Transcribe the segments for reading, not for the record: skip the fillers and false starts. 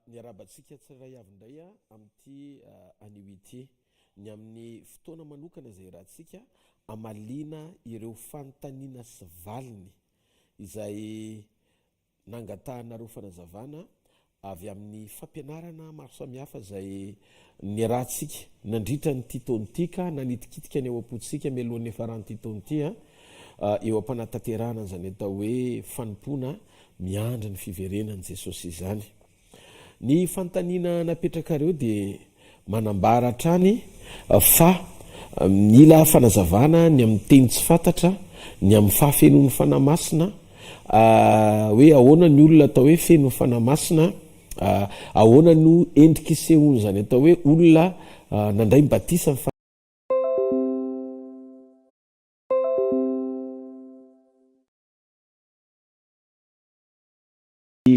Ny arabantsika tsiray avy indray amin'ity annuité ny amin'ny fotoana manokana izay rahantsika amaliana ireo fanontaniana sy valiny izay nangatanareo fanazavana avy amin'ny fampianarana maro samihafa izay niarahantsika nandritra ny titontika nanitikitika ny eo am-potsika mialohan'ny efaran'ity taon'ity eo am-panatanterahana izany atao hoe fanompoana miandry ny fiverenan'i Jesosy izany. Ny fanontaniana napetrakareo dia manambara hatrany fa mila fanazavana ny amin'ny teny tsy fantatra, ny amin'ny fahafenoan'ny fanamasina, hoe ahoana ny olona atao hoe feno fanamasina, ahoana no endrika isehoany izany atao hoe olona nandray mibatisa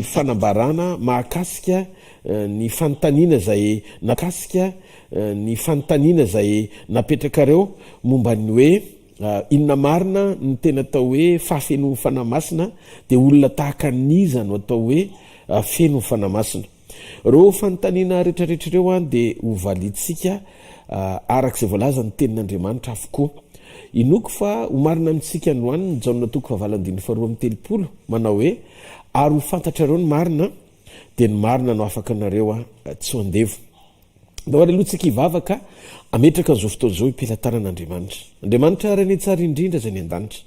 fanambarana mahakasika ny fanontaniana izay nakasika ny fanontaniana izay napetrakareo momba ny hoe inona marina ny tena atao hoe fahafenoan'ny fanamasina dia olona tahaka niza no atao hoe feno fanamasina. Reo fanontaniana rehetrarehetra ireo dia hovalitsika arak'izay voalaza ny tenin'Andriamanitra avokoa. Inoko fa homarina amintsika androany ny Jaona toko 7:2 manao hoe ary ho fantatrareo ny marina dia ny marina no afaka nareo tsy handevo. Dahoary aloha tsika hivavaka ametraka an'izao fotoana izao hipelantaran'Andriamanitra. Andriamanitra reny tsara indrindra izay ny an-danitra.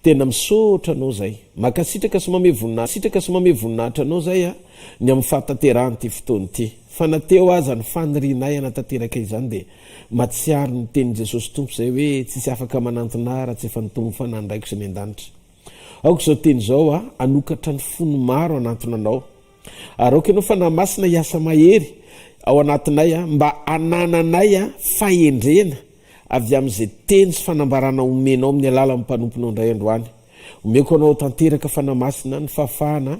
Tena misaotra anao zay, makasitraka sy mame voninahitra anao zay ny amin'ny fahatanterahanyity fotoana ity. Fa nateo aza ny fanirinay anatanteraka izany dia matsiaro ny tenin'i Jesosy Tompo izay hoe tsisy afaka manantona raha tsy efa nitombo fanandraiko sy ny an-danitra. Aoko izao teny izao anokatra ny fony maro anatona anao. Ary aoka ianao fanamasina hiasa mahery ao anatinay mba anananay fahendrena avy amin'izay teny sy fanambarana omenao amin'ny alala mpanomponao indray androany. Omeko anao tanteraka fanamasina ny fahafahana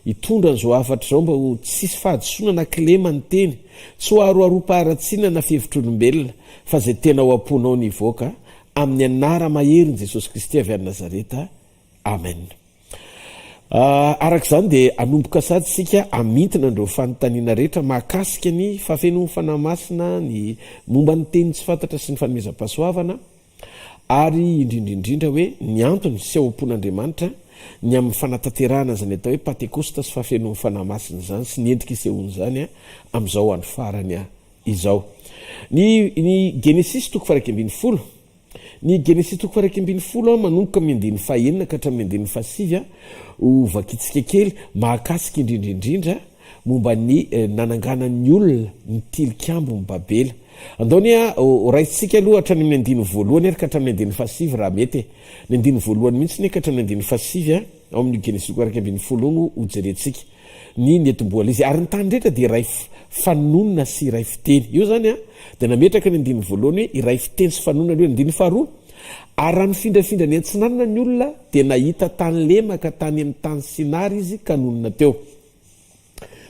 hitondra an'izao afatra izao mba ho tsisy fahadisoana kilema ny teny, tsy ho aroaroam-paharatsiana na fihevitryolombelona fa izay tena ho amponao ny ivoaka amin'ny anara mahery ny Jesosy Kristy avy any Nazareta. Amen. Arak'izany dia anomboka sady sika amintina andreo fanontaniana rehetra mahakasika ny fahafenoan'ny fanamasina, ny momba ny teny tsy fantatra sy ny fanomezam-pahasoavana, ary indrindraindrindra hoe ny antony sy ao am-pon'Andriamanitra ny amin'ny fanatanterahana izany atao hoe Pentekosta sy fahafenoan'ny fanamasina izany sy ny endrika isehoany izany amin'izao andro farany izao. Ny Genesis toko 1:20. Ny Genesis toko 1:20 manomboka amin'ny 1:9 ka hatramin'ny 1:9 ho vakitsika kely mahakasika indrindraindrindra momba ny nananganan'ny olona ny tilikambo ny Babela. Andaony raisitsika aloha hatrany amin'ny 1:1 ka hatramin'ny 1:9 raha mety. Ny 1:1 mihitsy ka hatramin'ny 1:9 ao amin'ny Genesis 1:20 no hojerentsika ny netim-boala izy ary ny tany rehetra dia iray fanonona sy iray fiteny. Io zany dia nametraka ny 1:1 iray fiteny sy fanonona aloha. 1:2 ary raha mifindrafindra ny antsinanana ny olona dia nahita tany lema ka tany amin'ny tany Sinary izy ka nonona teo.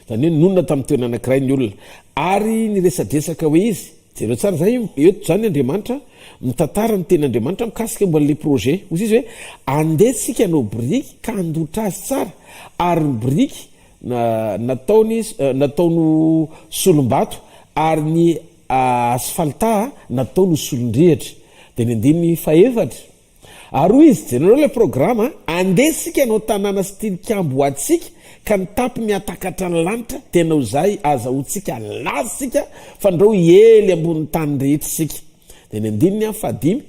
Zany hoe nonona tamin'ny toerana anankiray ny olona ary niresadresaka hoe izy jereo tsara zay eto zany Andriamanitra mitantara ny ten'Andriamanitra mikasika momba an'ilay projet. Hozy izy hoe andeha tsika hanao biriky ka handotra azy tsara ary ny biriky nataony solombato ary ny asfalta nataony solondrehatra. Dia ny 14 ary hoy izy jenareo ilay programa andeha sika hanao tanàna sy tilikambo atsika ka ny tapy miatakatra ny lanitra tena ho zay azahoantsika lazysika fandrao ely ambon'ny tany rehetra sika. Dia ny 15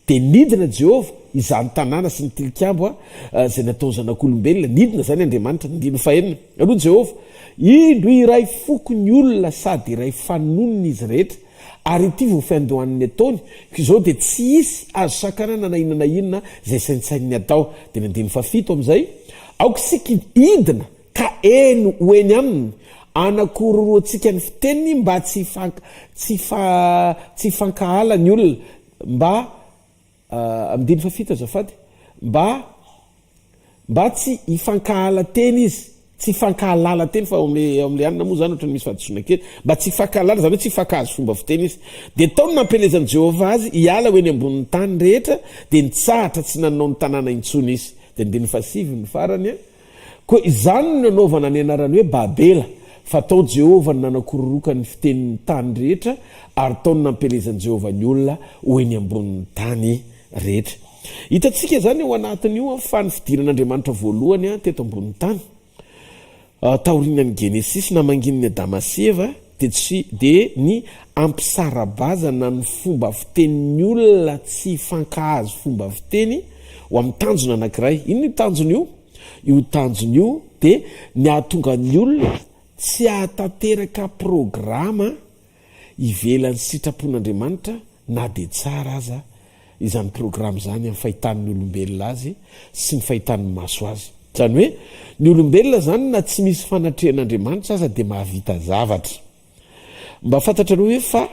dia nidina Jehova izany tanàna sy ny tilikambo izay natao zanak'olombelona. Nidina zany Andriamanitra. 14 aloha Jehova indro iray foko ny olona sady iray fanonona izy rehetra ary ity voafiandohan'ny ataony izao dia tsy isy azo sakanana na inona na inona izay saintsainy atao. Dia ny 17 amin'izay aoka sika idina ka eno hoeny aminy anakororoantsika ny fiteniny mba tsy fankahala ny olona mba amin'ny 17 azafady mba tsy hifankahala teny izy tsy fankahalala teny fa amle anina moa zany ohatra ny misy fahadisoana kely mba tsy fankahalala zany hoe tsy fankahazo fomba fiteny izy de taony nampelezan'i Jehovah azy hiala ho eny ambonin'ny tany rehetra de nitsahatra tsy nanao ny tanàna intsony izy de ndiny fasivy ny farany koa izany no nanaovana ny anarany hoe Babela fa tao Jehovah ny nanakororoka ny fitenin'ny tany rehetra ary taony nampelezan'i Jehovah ny olona ho eny ambonin'ny tany rehetra hitantsika zany ao anatin'io fa ny fidiran'Andriamanitra voalohany teto ambonin'ny tany taorinan'ny Genesis na mangininy Adamasieva de ny ampisarabazana ny fomba fitenin'ny olona tsy fankahazo fomba fiteny ho amin'ny tanjona anankiray ino tanjony io tanjony io de ny ahatonga ny olona tsy ahatanteraka programa ivelan'ny sitrapon'Andriamanitra na de tsara aza izany programa zany amin'ny fahitan'ny olombelona azy sy ny fahitan'ny maso azy zany hoe ny olombelona zany na tsy misy fanatrehan'Andriamanitra aza de mahavita zavatra mba fantatrareo hoe fa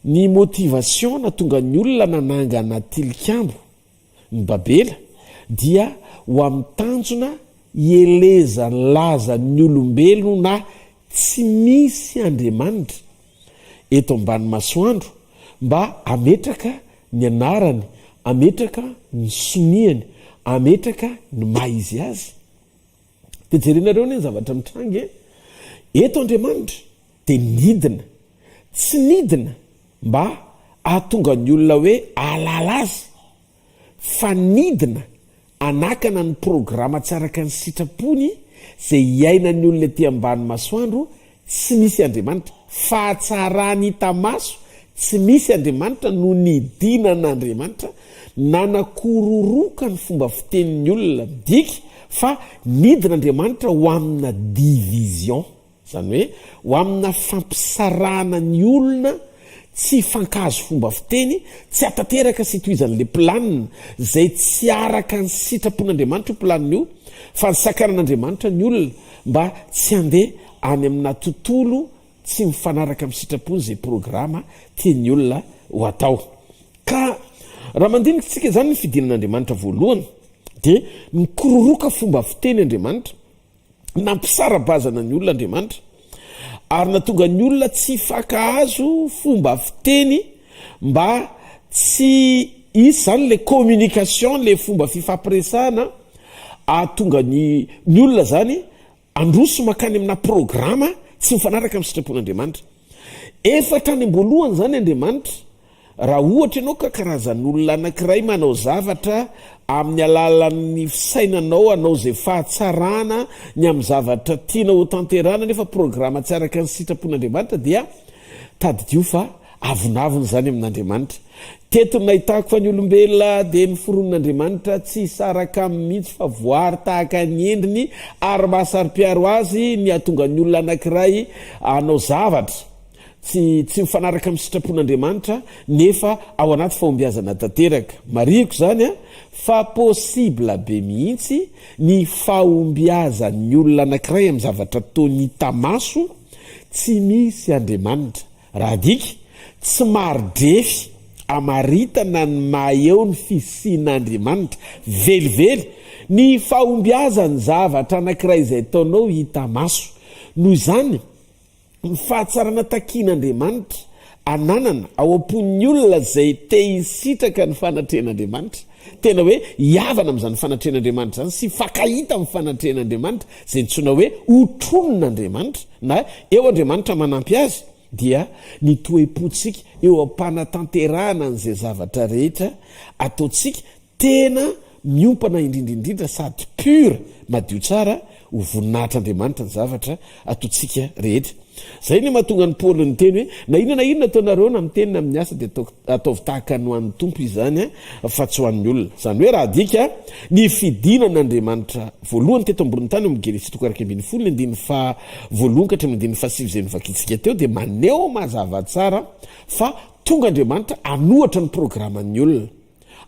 ny motivation na tonga ny olona nanangana tilikambo ny Babela dia ho amin'ny tanjona ieleza laza ny olombelona na tsy misy Andriamanitra eto ambany masoandro mba ametraka ny anarany ametraka ny soniany ametraka ny maizy azy de jerenareo ny zavatra mitrangy eto Andriamanitra de nidina tsy nidina mba ahatonga ny olona hoe alala azy fa nidina anakana ny programa tsaraka ny sitrapony zay iaina ny olona ty ambany masoandro tsy misy Andriamanitra fahatsarany hitamaso tsy misy Andriamanitra no nidinan'Andriamanitra nanakororoka ny fomba fitenin'ny olona midiky fa nidin'Andriamanitra ho amina division zany hoe ho amina fampisarahana ny olona tsy fankazo fomba fiteny tsy atateraka sy toizan'le planina zay tsy araka ny sitrapon'Andriamanitra io planina io fa ny sakaran'Andriamanitra ny olona mba tsy handeha any amina tontolo tsy mifanaraka amin'ny sitrapony zay programa tiany olona ho atao ka raha mandinikytsika zany ny fidinan'Andriamanitra voalohany de mikororoka fomba fiteny Andriamanitra nampisarabazana ny olona Andriamanitra ary natonga ny olona tsy fankahazo fomba fiteny mba tsy isy zany le communication le fomba fifampiresahana ahatonga ny olona zany androso makany amina programa tsy mifanaraka amin'ny sitrapon'Andriamanitra efatra ny amboalohany zany Andriamanitra raha ohatra ianao ka karazan'olona anankiray manao zavatra amin'ny alalan'ny fisainanao anao zay fahatsarana ny amin'ny zavatra tiana ho tanterana nefa programa tsy araka ny sitrapon'Andriamanitra dia tadidio fa avonavony zany amin'Andriamanitra teto nahitako fa ny olombelona de ny foron'Andriamanitra tsy saraka mihitsy fa voary tahaka ny endriny ary mahasary-piaro azy ny ahatonga ny olona anankiray anao zavatra tsy mifanaraka amin'ny sitrapon'Andriamanitra nefa ao anaty fahombiazana tanteraka mariko zany fa possible be mihitsy ny fahombiazan'ny olona anankiray amin'ny zavatra taony tamaso tsy misy Andriamanitra raha diky tsy maridrefy amaritana ny maheo ny fisian'Andriamanitra velively ny fahombiazany zavatra anankiray izay taonao hitamaso noho izany ny fahatsarana takian'Andriamanitra ananana ao am-pon'ny olona zay te hisitraka ny fanatrehan'Andriamanitra tena hoe hiavana amin'izany fanatrehan'Andriamanitra zany sy fakahita amin'ny fanatrehan'Andriamanitra zay ntsona hoe otronon'Andriamanitra na eo Andriamanitra manampy azy dia ny toe-potsika eo am-panatanterahana an'izay zavatra rehetra ataotsika tena miompana indrindrindrindra sady pura madio tsara ho voninahitr'Andriamanitra ny zavatra ataotsika rehetra zay ny mahatonga ny Paoly ny teny hoe na inona ataonareo na mitenina amin'ny asa de ataovy tahaka ny hoan'ny tompo izany fa tsy ho an'ny olona zany hoe raha dika ny fidinan'Andriamanitra voalohany teto ambony tany amin'ny Genesis 1:10 fa voalohany ka hatramin'ny 15 zay nivakitsika teo de maneho mazava tsara fa tonga Andriamanitra anohatra ny programan'ny olona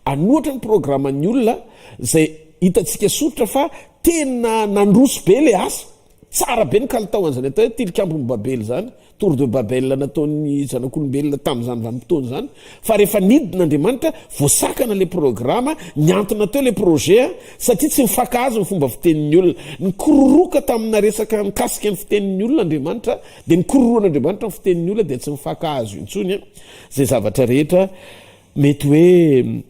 anohatra ny programan'ny olona zay hitatsika sotra fa tena nandroso be le asa tsara be ny kalitaon'zany atao hoe tilikambo ny Babely zany tour de babel nataony zanak'olombelona tamin'izany vanim-potoana zany fa rehefa nidin'andriamanitra voasakana le programa niantona teo le projet satria tsy mifakahazo ny fomba fitenin'ny olona nikororoka tamina resaka mikasika ny fitenin'ny olona andriamanitra dia nikororoan'andriamanitra ny fitenin'ny olona dia tsy mifakahazo intsony zay zavatra rehetra mety hoe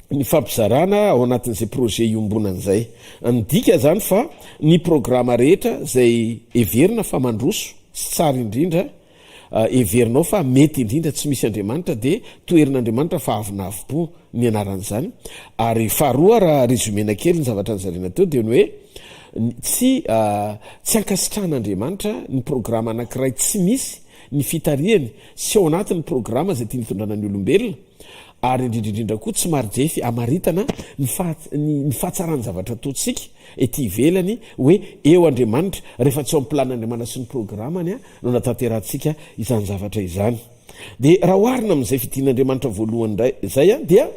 ny fampizarana ao anatin'izay projet iombonan'izay nidika zany fa ny programa rehetra zay everina fa mandroso sy tsara indrindra everinao fa mety indrindra tsy misy andriamanitra dia toerin'andriamanitra fa avinavimpo ny anaran'izany ary faharoa raha resumena kely ny zavatra ny zarena teo dia ny hoe tsy ankasitran'andriamanitra ny programa anankiray tsy misy ny fitariany sy ao anatin'ny programa zay tia nitondrana ny olombelona ary indrindrindrindra koa tsy marijefy amaritana ny fahatsarany zavatra ataontsika ety ivelany hoe eo andriamanitra rehefa tsy ao amin'ny plan'andriamanitra sy ny programany no natanterantsika izany zavatra izany dia raha oharina amin'izay fidin'andriamanitra voalohany zay dia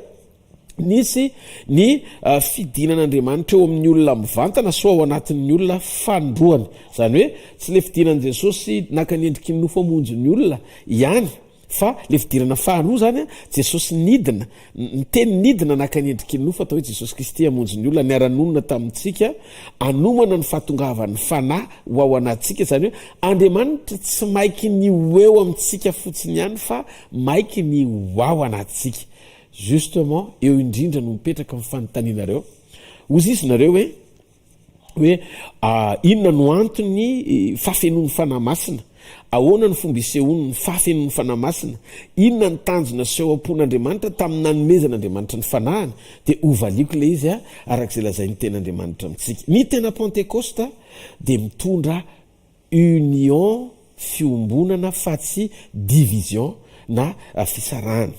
nisy ny fidinan'andriamanitra eo amin'ny olona mivantana so ao anatin'ny olona fandroany zany hoe tsy le fidinan'i jesosy naka ny endriky ny nofo amonjy ny olona ihany fa le fidirana faharoa zany jesosy nidina ny teny nidina naka ny endriky ny nofo atao hoe jesosy kristy amonjy ny olona niara-nonona tamintsika anomana ny fahatongavan'ny fanahy ho ao anatsika zany hoe andriamanitra tsy maiky ny eo amintsika fotsiny ihany fa maiky ny ao anatsika justement eo indrindra no mipetraka mifanontanianareo ozy izy nareo hoe inona no antony fahafenon'ny fanahy masina ahoana ny fomba isehony ny fahafenon'ny fanahy masina inona ny tanjona sy eo am-pon'andriamanitra tamin'ny nanomezan'andriamanitra ny fanahany dia ovaliako le izy arak'izay lazay ny ten'andriamanitra amintsika ny tena pentekosta dia mitondra union fiombonana fa tsy division na fisarahana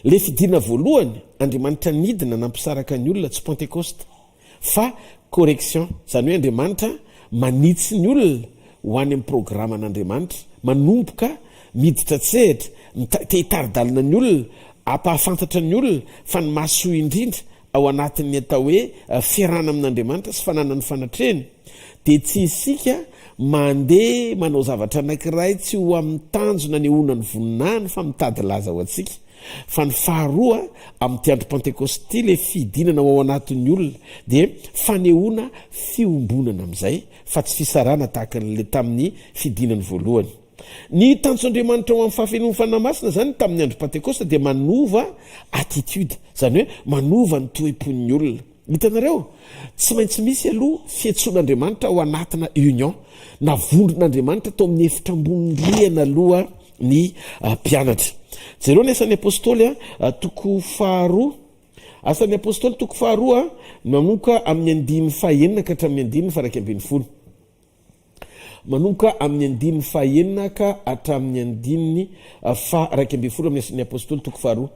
le fidina voalohany andriamanitra nidina nampisaraka ny olona tsy pentekosta fa correction zany hoe andriamanitra manitsy ny olona ho any amin'ny programa an'andriamanitra manomboka miditra tsehatra tehitaridalina ny olona ampahafantatra ny olona fa ny mahasoa indrindra ao anatin'ny atao hoe fiarana amin'andriamanitra sy fananany fanatreny dia tsy isika mandeha manao zavatra anankiray tsy ho amin'ny tanjona ny honany voninahiny fa mitady laza ho antsika fa ny faharoa amin'ny tiandro pentekosty le fidinana ao anatin'ny olona dia fanehoana fiombonana amin'izay fa tsy fisarana tahaka n'le tamin'ny fidinany voalohany ny tanjoandriamanitra ao amin'ny fahafenon'ny fanahy masina zany tamin'ny andro pentekosta dia manova attitude zany hoe manova ny toepon'ny olona hitanareo tsy maintsy misy aloha fiantson'andriamanitra ao anatina union navondron'andriamanitra tao amin'ny efitra ambon'ny rihana aloha ny mpianatra jereo ny asan'ny apôstôly toko faharoa asan'ny apôstôly toko faharoa manomboka amin'ny andimy fahaenina ka hatramin'ny andimy fa raiky ambin'ny folo manomboka amin'ny andimy fahaenina ka hatramin'ny andiminy fa raiky ambin'ny folo amin'ny asan'ny apôstôly toko faharoa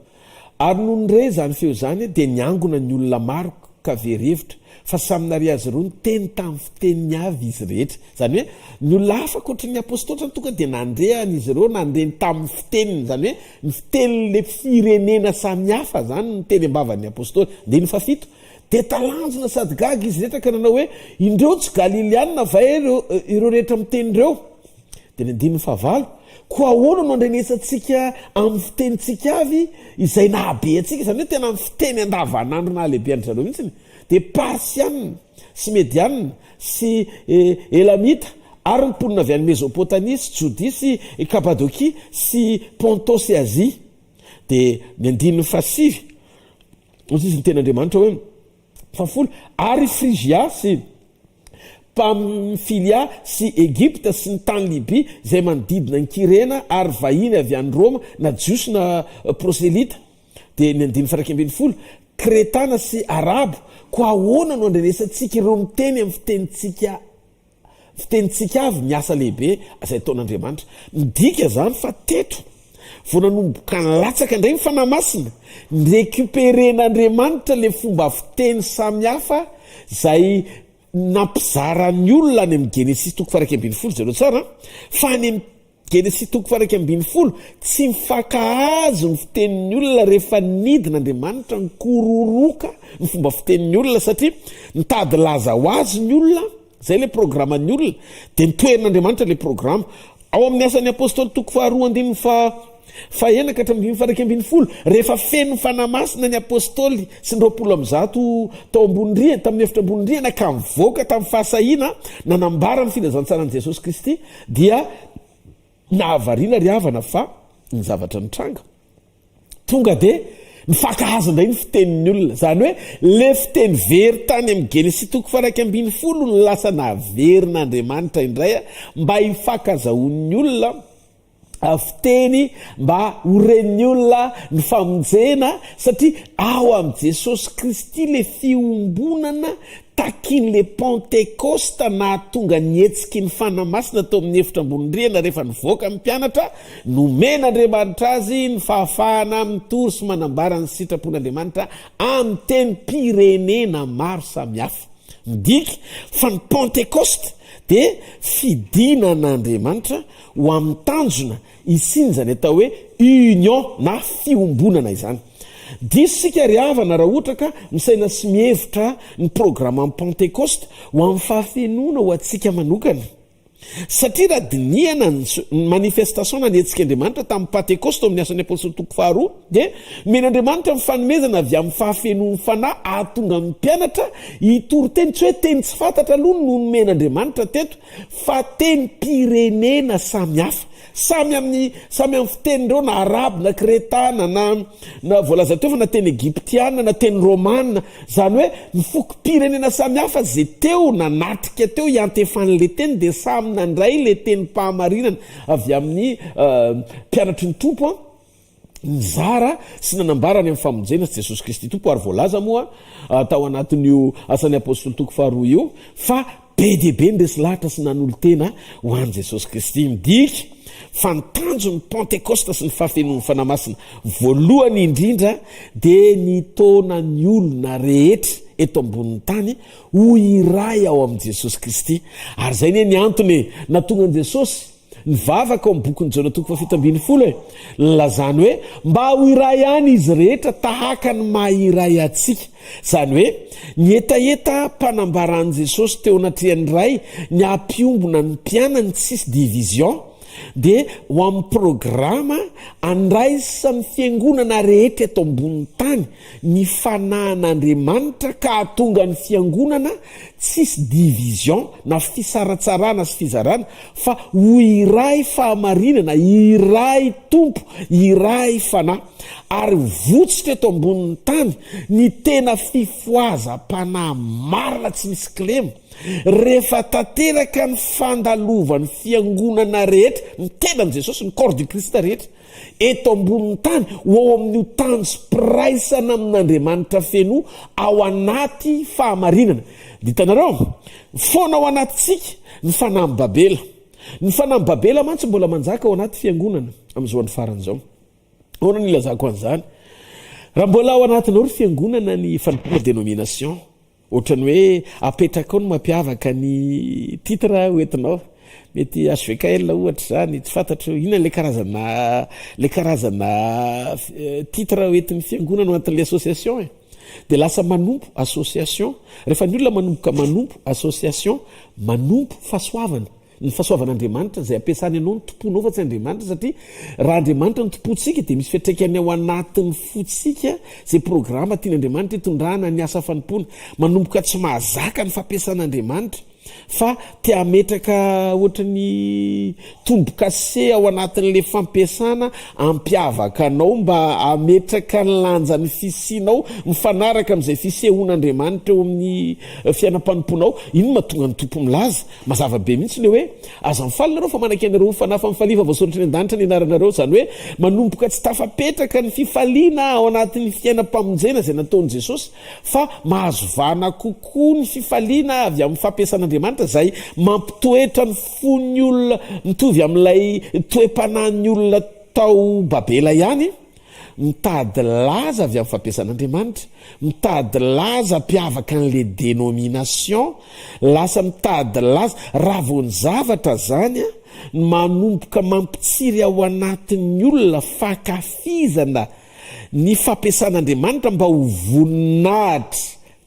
ary noho ny re zany feo zany dia niangona ny olona maro ka verevitra fa saminary azy ireo ny teny tamin'ny fiteniny avy izy rehetra zany hoe ny olona hafa koatra ny apôstôly zany tonga dia nandrehan'izy ireo nandreny tamin'ny fiteniny zany hoe ny fitenin'le firenena samihafa zany ny teny ambavan'ny apôstôly dia ny fafito dia talanjona sady gaga izy rehetra ka nanao hoe indreo tsy galilianina va ireo rehetra mitenindreo dia ny andininy fahavalo koa ahoana no andrenesantsika amin'ny fitenitsika avy izay nahabe atsika zany hoe tena amin'ny fiteny andavanandro na lehibe andry zareo mihitsiny dia parsianina sy medianina sy elamita ary nyponina avy any mezopotania sy jodi sy kapadokia sy ponto sy azia dia ny andininy fasivy ozy izy ny ten'andriamanitra hoe fafolo ary frisia sy pamfilia sy egipta sy ny tany liby zay manodidina ny kirena ary vahiny avy any roma na jiosy na proselita dia ny andiny fa raiky ambin'ny folo kretana sy arabo koa ahoana no andrenesantsika ireo miteny amin'ny fitenitsika avy miasa lehibe zay ataon'andriamanitra midika zany fa teto vo nanomboka nylatsaka indray ny fanahy masina nyrecuperen'andriamanitra le fomba fiteny samihafa zay nampizarany olona any amin'ny genesis toko fa raiky ambin'ny folo zareo tsara fa any amin'ny genesis toko fa raiky ambin'ny folo tsy mifakahazo ny fitenin'ny olona rehefa nidin'andriamanitra nykororoka ny fomba fitenin'ny olona satria nitady laza ho azy ny olona zay le programan'ny olona dia nitoerin'andriamanitra le programa ao amin'ny asan'ny apôstôly toko faharoa andininy fa enaka hatramin'ny faraky ambin'ny folo rehefa feno fanamasina ny apôstôly sy ny 20 tao ambonindriana tamin'ny efitra ambonindriana ka mivoaka tamin'ny fahasahiana nanambara ny filazantsarany Jesosy Kristy dia nahavariana ry havana fa ny zavatra nitranga tonga de mifakahazo indray ny fitenin'ny olona zany hoe le fiteny very tany amin'ny Genesis toko faraky ambin'ny folo ny lasa naverin'Andriamanitra indray mba hifakazahoan'ny olona fiteny mba horen'ny olona ny famonjena satria ao amin'ny Jesosy Kristy le fiombonana takin'le Pentecoste nahatonga nihetsiky ny fanamasina tao amin'ny efitra ambonindriana rehefa nivoaka amin'ny mpianatra nomen'Andriamanitra azy ny fahafahana mitory sy manambara ny sitrapon'Andriamanitra amin'ny teny pirenena maro samihafa midiky fa ny Pentecoste dia fidinan'Andriamanitra ho amin'ny tanjona isinjany atao hoe union na fiombonana izany diso sika ry havana raha ohatra ka misaina sy mihevitra ny programa amin'ny Pentecoste ho amin'ny fahafenoana ho antsika manokana satria raha dinihana ny manifestation nanetsika Andriamanitra tamin'ny Pentecoste amin'ny asan'ny apôstôly toko faharoa dia men'Andriamanitra mifanomezana avy amin'ny fahafenoan'ny fanahy ahatonga amin'ny mpianatra hitory teny tsy hoe teny tsy fantatra aloha no men'Andriamanitra teto fa teny pirenena samihafa samy amin'ny fitenindreo na arabo na kretana na voalaza teo fa na teny egyptiana na teny romana zany hoe mifoky pirenena samihafa zay teo nanatrika teo hiantefan'le teny dia samy nandray le teny mpahamarinana avy amin'ny mpianatry ny tompo nizara sy nanambarany amin'ny famonjena sy Jesosy Kristy tompo ary voalaza moa tao anatin'io asan'ny apôstôly toko faharoa io fa be dia be ndresy lahatra sy nanolo tena ho an'i Jesosy Kristy midiky fantanjo ny Pentecoste sy ny fahafenoan'ny fanamasina voalohany indrindra dia ny taona ny olona rehetra eto ambonin'ny tany ho iray ao amin'ny Jesosy Kristy ary zay ny antony natonga an'i Jesosy nivavaka ao amin'ny bokin'ny Jona toko 7:20 lazany hoe mba ho iray ihany izy rehetra tahaka ny mahiray atsika zany hoe ny etaeta mpanambaran'i Jesosy teo anatrihan'ny ray ny ampiombona ny mpianany tsisy division dia ho amin'ny programa andraisa ny fiangonana rehetra eto ambonin'ny tany ny fanahin'Andriamanitra ka hahatonga ny fiangonana tsisy division na fisaratsarana sy fizarana fa ho iray fahamarinana iray tompo iray fanahy ary votsitra eto ambonin'ny tany ny tena fifoazam-panahy marina tsy misy kilema rehefa tanteraka ny fandalovan'ny fiangonana rehetra ny tenan'i Jesosy ny corps du Christ rehetra eto ambonin'ny tany ho ao amin'io tany sy piraisana amin'Andriamanitra feno ao anaty fahamarinana ditanareo foana ao anatintsika ny fanahy Babela ny fanahy Babela mantsy mbola manjaka ao anaty fiangonana amin'izao ny faran'izao ahoana ny ilazako an'izany raha mbola ao anatinao ry fiangonana ny fanompoana dénomination ohatrany hoe apetraka ao no mampiavaka ny titre hoentinao mety HVKL ohatra zany tsy fantatro inona le karazana titre hoentin'ny fiangonana ao anatin'le association dia lasa manompo association rehefa ny olona manompoka manompo association manompo fahasoavana ny fahasoavan'Andriamanitra zay ampiasany anao ny tomponao fa tsy Andriamanitra satria raha Andriamanitra ny tompontsika dia misy fiatraikany ao anatin'ny fotsika zay programa tian'Andriamanitra hitondrana ny asa fanompona manomboka tsy mahazaka ny fampiasan'Andriamanitra fa tia ametraka ohatrany tombo-kase ao anatin'le fampiasana ampiavaka anao mba ametraka ny lanjan'ny fisianao mifanaraka amin'izay fisehoan'Andriamanitra eo amin'ny fiainam-panomponao ino mahatonga ny tompo milaza mazava be mihitsy le hoe aza mifalinareo fa manaka anareo fanafa mifalifa voasoratra ny an-danitra ny anaranareo zany hoe manomboka tsy tafapetraka ny fifaliana ao anatin'ny fiainam-pamonjena zay nataon'i Jesosy fa mahazo vana kokoa ny fifaliana avy amin'ny fampiasan'Andriamanitra zay mampitoetra ny fon'ny olona mitovy amin'ilay toe-panahin'ny olona tao Babela ihany mitady laza avy amin'ny fampiasan'Andriamanitra mitady laza mpiavaka an'le dénomination lasa mitady laza raha vao ny zavatra zany manomboka mampitsiry ao anatin'ny olona fakafizana ny fampiasan'Andriamanitra mba ho voninahitra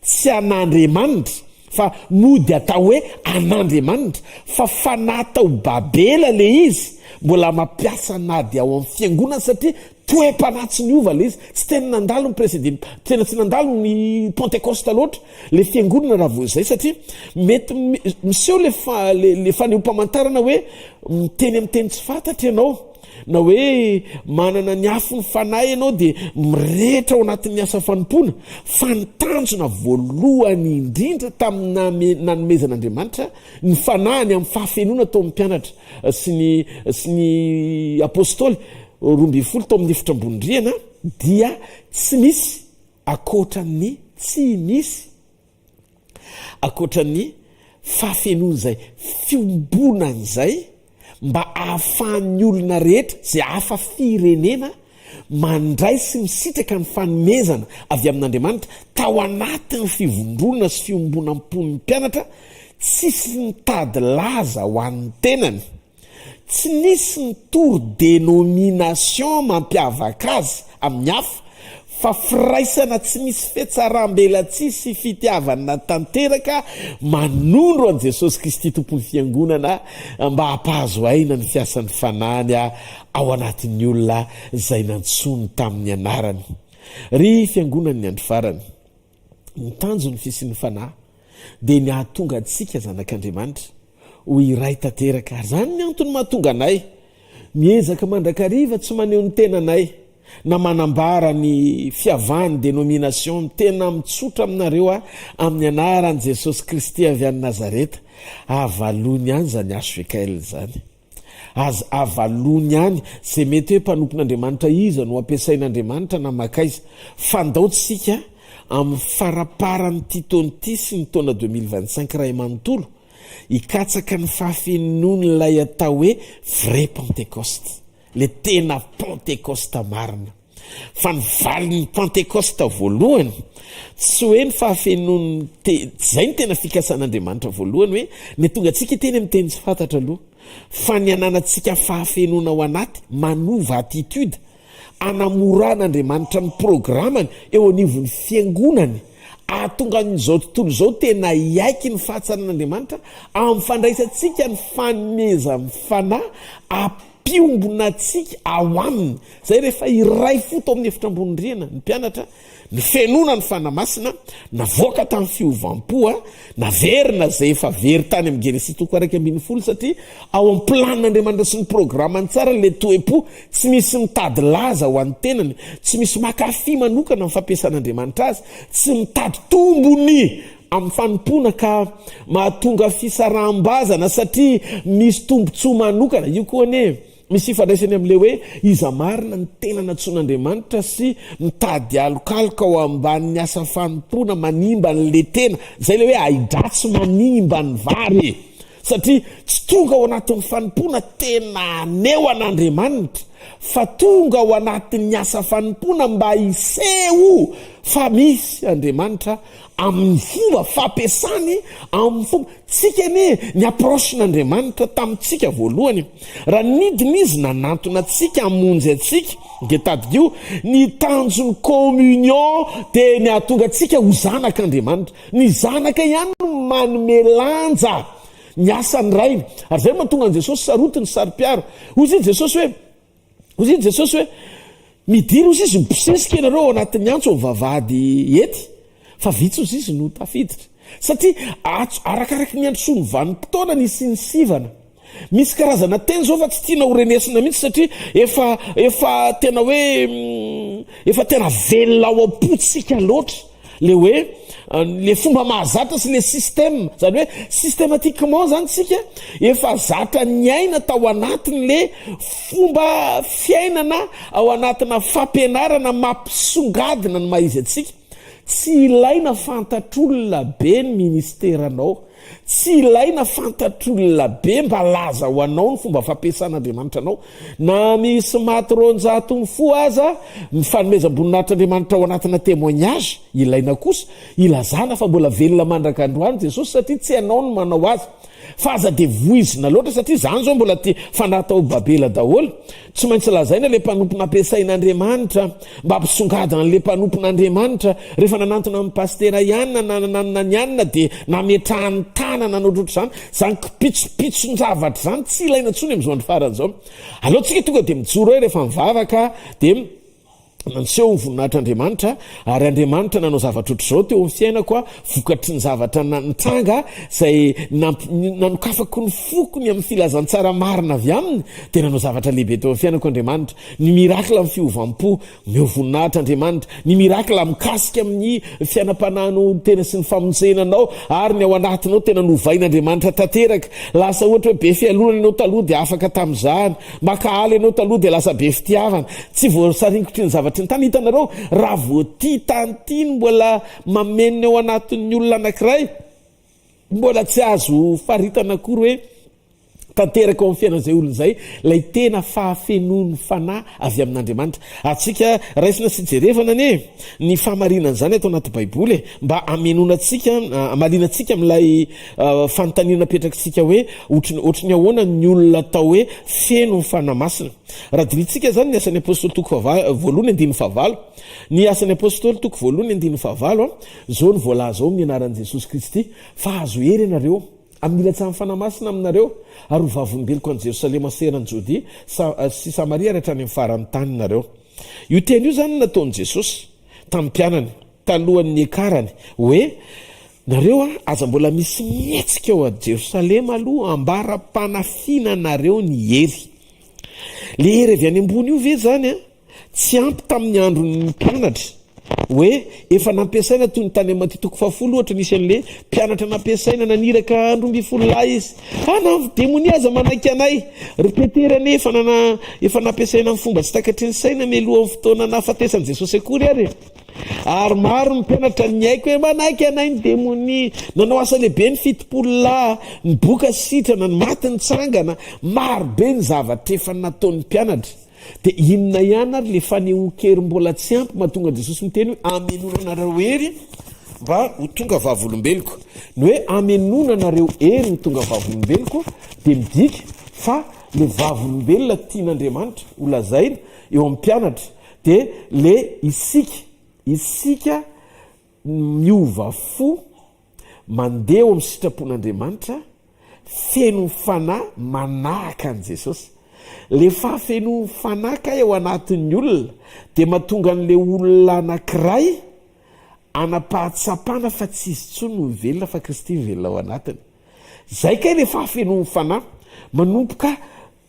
tsy an'Andriamanitra fa mody atao hoe an'Andriamanitra fa fanatao babela le izy mbola mampiasa nady ao amin'ny fiangonana satria toe-panatsy ny ova le izy tsy tena nandalo ny president tena tsy nandalo ny pentecoste loatra le fiangonana raha vo zay satria mety miseho le fanehompamantarana hoe miteny amin'ny teny tsy fantatry ianao na hoe manana ny afo ny fanahy ianao dia mirehitra ao anatin'ny asa fanompona fa nitanjona voalohany indrindra tamin'ny nanomezan'Andriamanitra ny fanahiny amin'ny fahafenoana tao amin'ny mpianatra sy ny apôstôly 12 tao amin'ny efitra ambonindriana dia tsy misy akoatran'ny fahafenoana zay fiombonany zay mba ahafahan'ny olona rehetra zay hafa firenena mandray sy misitraka ny fanomezana avy amin'Andriamanitra tao anatin'ny fivondronana sy fiombonam-pon'ny mpianatra tsisy nitady laza ho an'ny tenany tsy nisy nitory dénomination mampiavaka azy amin'ny hafa fa firaisana tsy misy fetsarambelatsy sy fitiavana tanteraka manondro an' Jesosy Kristy tompon'ny fiangonana mba hampahazo aina ny fiasan'ny fanahiny ao anatin'ny olona zay nantsony tamin'ny anarany. Ry fiangonany andro farany nitanjo ny fisin'ny fanahy dia ny ahatonga antsika zanak'Andriamanitra ho iray tanteraka ary zany ny antony mahatonga anay miezaka mandrakariva tsy maneho ny tenanay na manambara ny fiavahany dénomination tena mitsotra aminareo amin'ny anaran'i Jesosy Kristy avy any Nazareta avalony any zany Asfekael zany azy avalony any zay mety hoe mpanompon'Andriamanitra iza no ampiasain'Andriamanitra na makaiza fandaotsika amin'ny faraparan'ny titonity sy ny taona 2025 ray manontolo ikatsaka ny fahafenon'ilay atao hoe vrai pentecoste le tena pentecoste marina fa ny valin'ny pentecoste voalohany tsy hoe ny fahafenon'ny zay ny tena fikasan'Andriamanitra voalohany hoe ny tonga antsika teny amin'ny teny tsy fantatra aloha fa ny ananantsika fahafenona ao anaty manova attitude anamoran'Andriamanitra ny programany eo anivon'ny fiangonany ahatonga n'izao tontolo izao tena iaiky ny fahatsaran'Andriamanitra amin'ny fandraisantsika ny fanomeza amin'ny fanahy piombonatsika ao aminy zay rehefa iray foto amin'ny efitra ambonindriana ny mpianatra ny fenona ny fanamasina navoaka tamin'ny fiovampoa naverina zay efa very tany amin'ny Genesis 1:1 satria ao amin'ny planin'Andriamanitra sy ny programany tsara le toe-po tsy misy mitady laza ho an'ny tenany tsy misy makafy manokana amin'ny fampiasan'Andriamanitra azy tsy mitady tombony amin'ny fanompona ka mahatonga fisaraham-bazana satria misy tombontsoa manokana io koa ane misy ifandraisany amin'le hoe iza marina ny tena natsoan'Andriamanitra sy mitady alokaloka ao amban'ny asa fanompona manimba n'le tena zay le hoe aidratsy manimba ny vary satria tsy tonga ao anatin'ny fanompona tena aneo an'Andriamanitra fa tonga ao anatin'ny asa fanompona mba iseho fa misy Andriamanitra amin'ny fomba fampiasany amin'ny fomba tsika ny approche-n'Andriamanitra tamintsika voalohany raha nidina izy nanantona atsika amonjy atsika ngetadikio ny tanjony communion dia ny ahatonga atsika ho zanak'Andriamanitra ny zanaka ihany no manomelanja ny asany ray ary zay mahatonga an' Jesosy sarotiny sary-piaro ozy izy Jesosy hoe midira ozy izy mipisesika ianareo ao anatin'ny antso mivavahady ety fa vitsy ozy izy no tafiditra satria arakaraky ny androsony vanim-potoana nisy ny sivana misy karazana teny zao fa tsy tiana horenesina mihitsy satria efa tena hoe efa tena velona ao am-potsika loatra le hoe le fomba mahazatra sy le système zany hoe systématiquement zany tsika efa zatra ny aina tao anatiny le fomba fiainana ao anatina fampianarana mampisongadina ny mahizy atsika tsy ilaina fantatr'olona be ny ministeranao tsy ilaina fantatr'olona be mba laza ho anao ny fomba fampiasan'Andriamanitra anao na misy maty ronjato ny fo aza ny fanomezam-boninahitran'Andriamanitra ao anatina témoignage ilaina kosa ilazana fa mbola velona mandrak'androany Jesosy satria tsy ianao no manao azy fa aza de voizina loatra satria zany zao mbola ty fanatao babela daholo tsy maintsy lazaina le mpanompo nampiasain'andriamanitra mba ampisongadana le mpanompon'andriamanitra rehefa nanantona amin'ny pastera ianina nananana ny anina dia nametrahany tanana naotrotr' zany zany kipitsopitsonjavatra zany tsy ilaina ntsony am'izao andro farany zao alohantsika tonga dia mijoro hoe rehefa mivavaka dia nanseho ny voninahitr'andriamanitra ary andriamanitra nanao zavatra oatra zao teo amin'ny fiainako a vokatry ny zavatra nitranga zay nanokafako ny fokony amin'ny filazantsara marina avy aminy dia nanao zavatra lehibe teo amin'ny fiainako andriamanitra ny mirakla amin'ny fiovam-po meo voninahitr'andriamanitra ny mirakla mikasika amin'ny fiainam-panano tena sy ny famonjenanao ary ny ao anatinao tena novain'andriamanitra tanteraka lasa ohatra hoe be fialonana ianao taloha dia afaka tamin'izany makahaly ianao taloha dia lasa be fitiavana tsy voasaringotry ny zavatra ny tany hitanareo raha voaty tanytiny mbola mamenona ao anatin'ny olona anankiray mbola tsy azo faritana akory hoe tanteraka ao amin'ny fiainan'izay olona izay lay tena fahafenony fanahy avy amin'andriamanitra atsika raisina sy jerevana anie ny fahamarinana izany atao anaty baiboly mba amenonatsika amalinantsika amin'ilay fanontaniana petrakitsika hoe ohatry ny ahoana ny olona atao hoe feno ny fanahy masina raha dirintsika zany ny asan'ny apôstoly toko voalohany andiny favalo ny asan'ny apôstoly toko voalohany andiny favalo zao ny voalaza ao amin'ny anaran'i Jesosy Kristy fa azo hery ianareo amilatsamy fanamasina aminareo ary ho vavolombeloko any Jerosalema seran'ny Jodia sy Samaria rehetra any amin'ny farany tany nareo. Io teny io zany nataon'i Jesosy tamin'ny mpianany talohan'ny ekarany hoe nareo aza mbola misy mietsika ao a Jerosalema aloha ambara-panafinanareo ny hery. Le hery avy any ambony io ve zany tsy ampy tamin'ny andron'ny mpianatra hoe efa nampiasaina toy ny tany Maty toko 10 ohatra nisy an'le mpianatra nampiasaina naniraka andro 12 izy na demonia aza manaiky anay repeterany efa nampiasaina amin'ny fomba tsy takatry ny saina melohan'ny fotoana nahafatesan'i Jesosy akory ary maro ny mpianatra ny aiko hoe manaiky anay ny demonia nanao asa lehibe ny fitopololahy ny boka sitrana ny maty ny tsangana maro be ny zavatra efa nataon'ny mpianatra dia inona ihany ary le fanehoan-kery mbola tsy ampy mahatonga Jesosy miteny hoe amenonanareo hery mba ho tonga vavolombeloko ny hoe amenonanareo hery ny tonga vavolombeloko dia midika fa le vavolombelona tian'Andriamanitra ho lazaina eo amin'ny mpianatra dia le isika miova fo mandeha eo amin'ny sitrapon'Andriamanitra feno ny fanahy manahaka an' Jesosy. Le fahafeno fanaka eo anatin'ny olona dia mahatonga an'le olona anankiray anapahatsapana fa tsy izy tsony no velona fa Kristy velona ao anatiny. Zay kay le fahafeno fanahy manompoka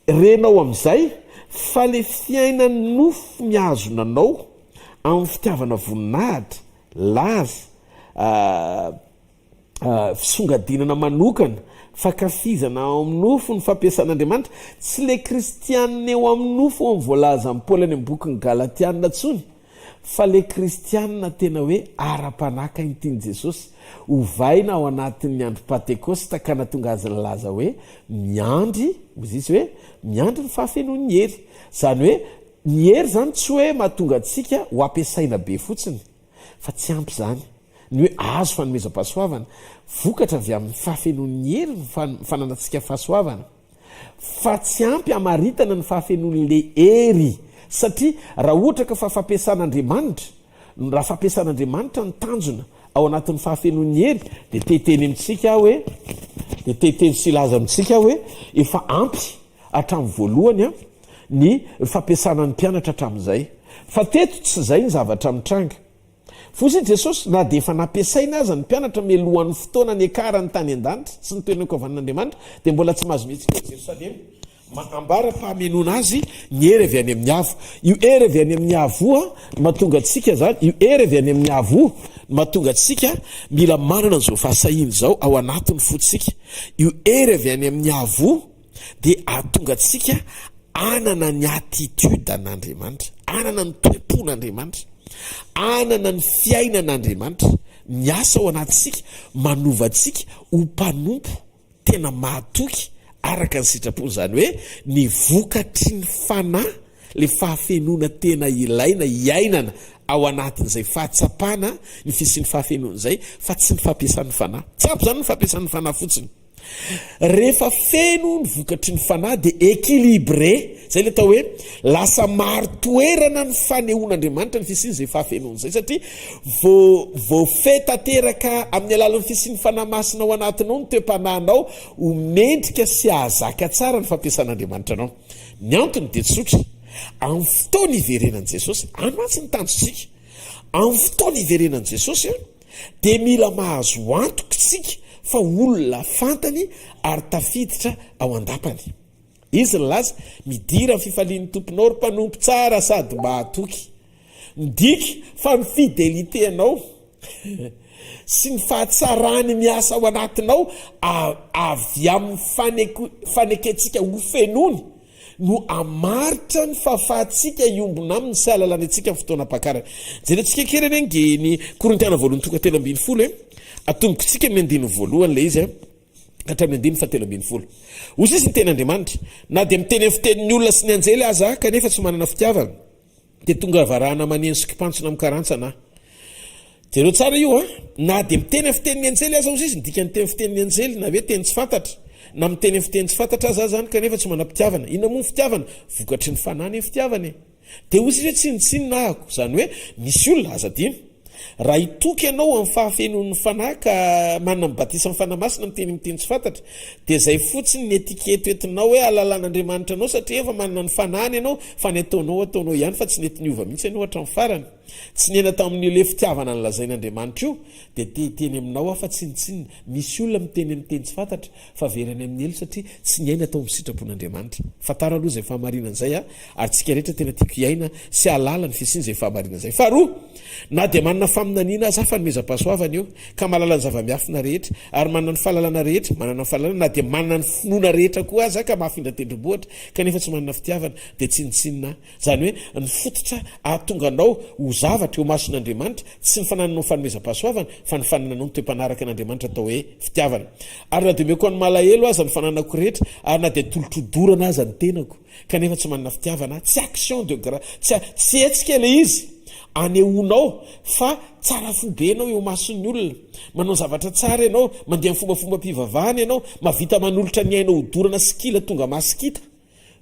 renao amin'izay fa le fiainany nofo mihazonanao amin'ny fitiavana voninahitra laza fisongadinana manokana fakafizana ao amin'ny nofo ny fampiasan'Andriamanitra tsy le kristianina eo amin'ny nofo amin'ny voalaza amin'ny Paoly any amin'ny boky ny Galatiana tsony fa le kristianina tena hoe ara-panaka ny tiany Jesosy hovaina ao anatin'ny andro Pentekosta ka nahatonga azy laza hoe miandry ozy izy hoe miandry ny fahafenon'ny hery zany hoe ny hery zany tsy hoe mahatonga antsika ho ampiasaina be fotsiny fa tsy ampy zany ny hoe azo fanomezam-pahasoavana vokatra avy amin'ny fahafenon'ny hery ny fananantsika fahasoavana fa tsy ampy amaritana ny fahafenon'le hery satria raha ohatra ka fa fampiasan'Andriamanitra raha fampiasan'Andriamanitra ny tanjona ao anatin'ny fahafenon'ny hery dia teteny amintsika hoe dia teteny sy laza amintsika hoe efa ampy hatramin'ny voalohany ny fampiasanan'ny mpianatra hatramin'izay fa teto tsy zay ny zavatra mitranga fosiny Jesosy na dia efa nampiasaina aza ny mpianatra melohan'ny fotoana ny ekarany tany an-danitra sy ny toerana kovan'Andriamanitra dia mbola tsy mahazo mihetsika Jerosalema ambara-pahamenona azy ny hery avy any amin'ny avo io hery avy any amin'ny avoa mahatonga antsika zany io hery avy any amin'ny avo mahatonga antsika mila manana an'izao fahasahiny zao ao anatin'ny fotsika io hery avy any amin'ny avo dia ahatonga antsika anana ny attitude an'Andriamanitra anana ny toepon'Andriamanitra anana ny fiainan'Andriamanitra miasa ao anatsika manovantsika ho mpanompo tena mahatoky araka ny sitrapony zany hoe ny vokatry ny fanahy le fahafenona tena ilaina iainana ao anatin'izay fahatsapana ny fisian'ny fahafenona izay fa tsy ny fampiasan'ny fanahy tsy ampy zany ny fampiasan'ny fanahy fotsiny rehefa feno ny vokatry ny fanahy dia équilibré zay le atao hoe lasa maro toerana ny fanehoan'Andriamanitra ny fisiny zay fahafenoany zay satria voafehy tanteraka amin'ny alalan'ny fisiny fanahy masina ao anatinao ny toe-panahinao ho mendrika sy ahazaka tsara ny fampiasan'Andriamanitra anao. Ny antony dia tsotra, amin'ny fotoana iverenan'i Jesosy anatsy ny tanjosika, amin'ny fotoana iverenan'i Jesosy dia mila mahazo antoka isika fa olona fantany ary tafiditra ao andapany. Izy ny laza midira ny fifalian'ny tomponao ry mpanompo tsara sady mahatoky. Midika fa ny fidelité anao sy ny fahatsarany miasa ao anatinao avy amin'ny faneketsika ho fenony no amaritra ny fahafahatsika iombona aminy sy alalany atsika amin'ny fotoana pakarany. Jerentsika kely eny nge ny Korintiana voalohany tonga 7:20 atomboko tsika amin'ny andininy voalohany le izy hatramin'ny andininy 7:20. Ozy izy ny ten'Andriamanitra na dia miteny amin'ny fitenin'ny olona sy ny anjely aza kanefa tsy manana fitiavana dia tonga varahana maneno sy kipantsona amin'ny karantsana. Jereo tsara io na dia miteny amin'ny fitenin'ny anjely aza ozy izy ny dika ny teny fitenin'ny anjely na hoe teny tsy fantatra na miteny amin'ny fiteny tsy fantatra aza zany kanefa tsy manam-pitiavana. Inona moa ny fitiavana? Vokatry ny fanahy ny fitiavana. Dia ozy izy hoe tsinitsinina ahako zany hoe misy olona aza dino raha hitoky ianao amin'ny fahafenon'ny fanahy ka manana mibatisa amin'ny fanahy masina miteny tsy fantatra dia zay fotsiny ny etiketo entinao hoe alalan'Andriamanitra anao satria efa manana ny fanahiny ianao fa ny ataonao ihany fa tsy nety niova mihitsy ianao hatramin'ny farany. Tsy nena tamin'io le fitiavana ny lazain'Andriamanitra io dia teny aminao fa tsinitsinina. Misy olona miteny tsy fantatra fa verany amin'ny elo satria tsy niaina tao amin'ny sitrapon'Andriamanitra. Fataro aloha zay fahamarinana zay ary tsika rehetra tena tiako iaina sy alala ny fisiny zay fahamarinana zay. Faharoa, na dia manana faminaniana aza fa nomeza-pahasoavana io ka mahalala ny zava-miafina rehetra ary manana ny fahalalana rehetra, manana ny fahalalana na dia manana ny finoana rehetra koa aza ka mahafindra tendrombohitra kanefa tsy manana fitiavana dia tsinitsinina. Zany hoe ny fototra ahatonga anao ho zavatra eo mason'Andriamanitra tsy ny fanananao fanomeza-pahasoavana fa ny fanananao ny toe-panaraka n'Andriamanitra atao hoe fitiavana. Ary na dia meko any malahelo aza ny fananako rehetra ary na dia tolotrodorana aza ny tenako kanefa tsy manana fitiavana, tsy action de grâce, tsy etsika le izy anehoanao fa tsara fobe ianao eo mason'ny olona, manao zavatra tsara ianao, mandeha amin'ny fombafomba mpivavahana ianao, mavita manolotra ny ainao hodorana sikila tonga masikita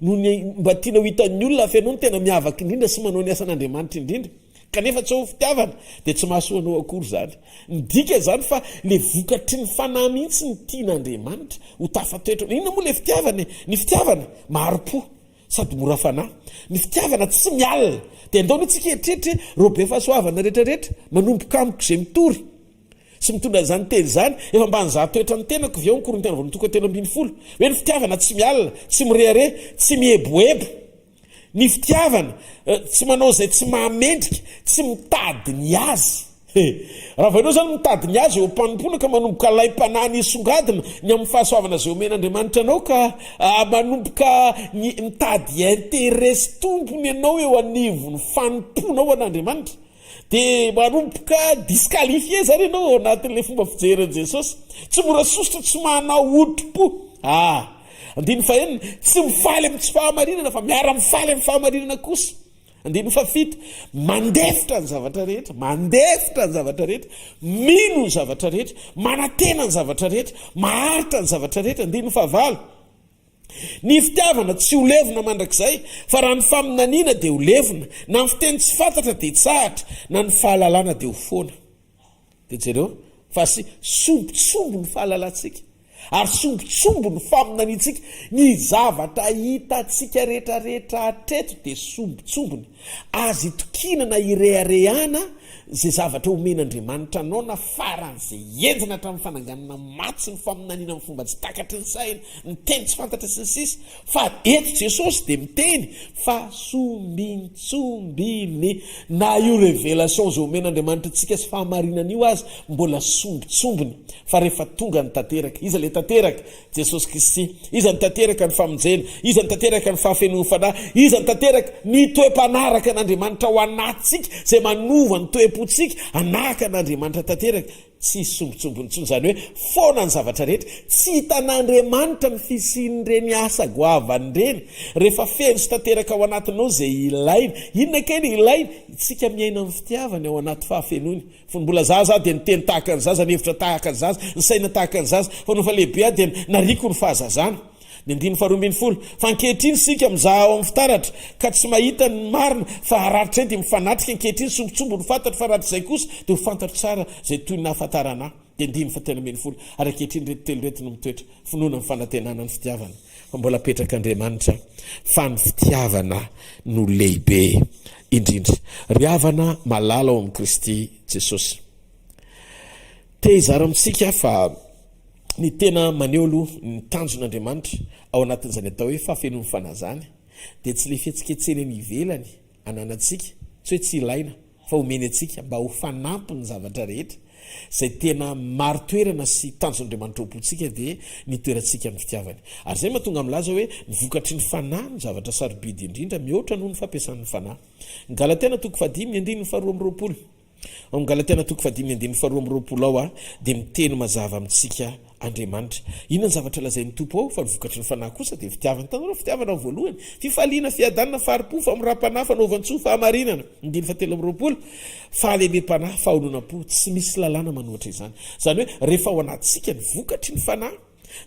no mba tiana ho hitan'ny olona fa ianao no tena miavaka indrindra sy manao ny asan'Andriamanitra indrindra kanefa tsy ho fitiavana dia tsy mahasoanao akory zany. Midika zany fa le vokatry ny fanahy mihitsy ny tian'Andriamanitra ho tafatoetra. Inona moa le fitiavana? Ny fitiavana maro-po sady mora fanahy. Ny fitiavana tsy mialina dia andao nitsika eritreritra robe fahasoavana rehetrarehetra manomboka amiko zay mitory sy mitondra zany teny zany efa mba nyzahatoetra ny tenako vy ao ny Korintiana voalohany tonga 7:20 hoe ny fitiavana tsy mialina, tsy mirehare, tsy mieboebo. Ny fitiavana tsy manao zay tsy mahamendrika, tsy mitady ny azy. Raha vainao zany mitady ny azy eo mpanompoana ka manomboka lay-panahy ny songadina ny amin'ny fahasoavana zay omen'Andriamanitra anao ka manomboka mitady intérêt tompony ianao eo anivony fanompoana ao an'Andriamanitra dia manomboka disqualifié zany ianao ao anatin'le fomba fijeren'i Jesosy. Tsy mora sositra, tsy manao otro-po. Andiny fahenina, tsy mifaly amin'ny tsy fahamarinana fa miara mifaly amin'ny fahamarinana kosa. Andiny fafito, mandefitra ny zavatra rehetra, mandefitra ny zavatra rehetra, mino ny zavatra rehetra, manantena ny zavatra rehetra, maharitra ny zavatra rehetra. Andiny fahavalo, ny fitiavana tsy ho levona mandrakizay fa raha ny faminaniana dia ho levona, na ny fiteny tsy fantatra dia tsahatra, na ny fahalalana dia ho foana. Dia jereo fa sy sombotsombo ny fahalalantsika ary sombotsombo ny faminanitsika. Ny zavatra hitatsika rehetrarehetra hatreto dia sombotsombony azy itokinana ireharehana zay zavatra omen'Andriamanitra anao na faran'izay enjina hatramin'ny fananganana matsy ny faminaniana amin'ny fomba tsy takatry ny saina, ny teny tsy fantatra sy ny sisa. Fa eto Jesosy dia miteny fa sombintsombiny na io révélation zay omen'Andriamanitra antsika sy fahamarinana io azy mbola sombotsombony. Fa rehefa tonga ny tanteraka, iza le tanteraka? Jesosy Kristy. Iza ny tanteraka? Ny famonjena. Iza ny tanteraka? Ny fahafenoan'ny fanahy. Iza ny tanteraka? Ny toe-panaraka n'Andriamanitra ho anatsika zay manova ny toe-potsika anaraka n'Andriamanitra tanteraka. tsy sombotsombony tsony zany hoe foana ny zavatra rehetra tsy hitan'andriamanitra ny fisian'ireny asa goavany reny rehefa feno sy tanteraka ao anatinao zay ilaina inona kely ilaina tsika miaina amin'ny fitiavany ao anaty fahafenony fa mbola zaza dia niteny tahaka ny zaza nihevitra tahaka ny zaza ny saina tahaka ny zaza fa nofa lehibe a dia nariko ny fahazazana ny andiny faharoambiny folo fa ankehitriny sika mizaha ao amin'ny fitaratra ka tsy mahita ny marina fa hararitra eny dia mifanatrika ankehitriny sombotsombo ny fantatra fa rahatr' izay kosa dia ho fantatro tsara zay toy ny hafantarana dia andiny fatelambiny folo ary ankehitriny retitelo rety no mitoetra finoana ny fanantenana ny fitiavana fa mbola petraka Andriamanitra fa ny fitiavana no lehibe indrindra ry havana malala ao amin'ny Kristy Jesosy te hizara amintsika fa ny tena maneho aloha ny tanjon'Andriamanitra ao anatin'izany atao hoe fahafenony fanazany dia tsy le fihetsiketseny ny ivelany ananantsika tsy hoe tsy ilaina fa homeny atsika mba ho fanampy ny zavatra rehetra zay tena maro toerana sy tanjon'Andriamanitra opontsika dia ny toerantsika amin'ny fitiavany ary zay mahatonga milaza hoe ny vokatry ny fanahy ny zavatra sarobidy indrindra mihoatra noho ny fampiasan'ny fanahy ny Galatiana 5:22 ao Galatiana 5:22 ao a dia miteny mazava amintsika Andriamanitra inona ny zavatra lazain'ny tompo ao fa ny vokatry ny fanahy kosa dia fitiavana tanao fitiavana voalohany fifaliana fiadanana faharipo famorapanahy fanaovantsoa fahamarinana 17 fahalemem-panahy faholonam-po tsy misy lalàna manoatra izany zany hoe rehefa ao anatsika ny vokatry ny fanahy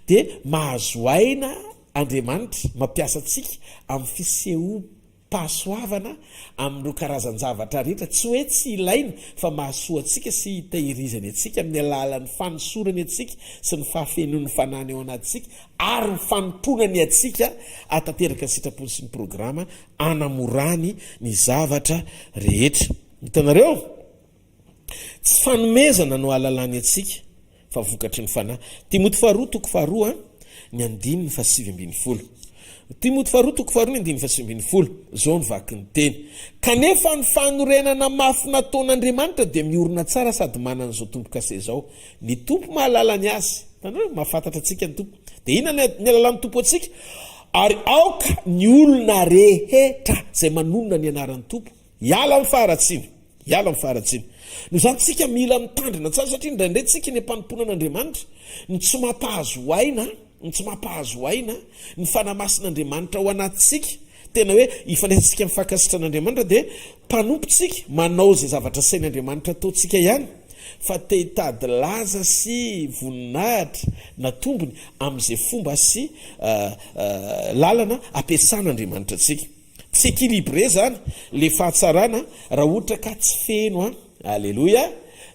dia mahazo aina Andriamanitra mampiasa antsika amin'ny fiseho-pahasoavana amin'ireo karazan-javatra rehetra tsy hoe tsy ilaina fa mahasoa antsika sy hitahirizany antsika amin'ny alalan'ny fanosorany antsika sy ny fahafenon'ny fanany ao anatsika ary ny fanomponany antsika atateraka ny sitrapony sy ny programa anamorany ny zavatra rehetra hitanareo tsy fanomezana no ahalalany antsika fa vokatry ny fanahy Timoty 2:2 ny 7:20 Timoty 2:2 zao ny vaky ny teny kanefa ny fanorenana mafy nataon'Andriamanitra dia miorina tsara sady manana zao tompo-kase zao ny tompo mahalala ny azy tanao mahafantatra atsika ny tompo dia inona ny alalan'ny tompo atsika ary aoka ny olona rehetra zay manonona ny anaran'ny tompo hiala amin'ny faharatsiny no zany tsika mila mitandrina tsara satria indraindray tsika ny ampanimponan'Andriamanitra ny tsy mampahazo aina ny fanamasin'Andriamanitra ao anatsika tena hoe ifandraisantsika mifankasitranaNdriamanitra dia mpanompotsika manao zay zavatra sain'Andriamanitra ataotsika ihany fa te hitady laza sy voninahitra na tombony amin'izay fomba sy lalana ampiasan'Andriamanitra atsika tsy équilibré zany le fahatsarana raha ohatra ka tsy feno alleluia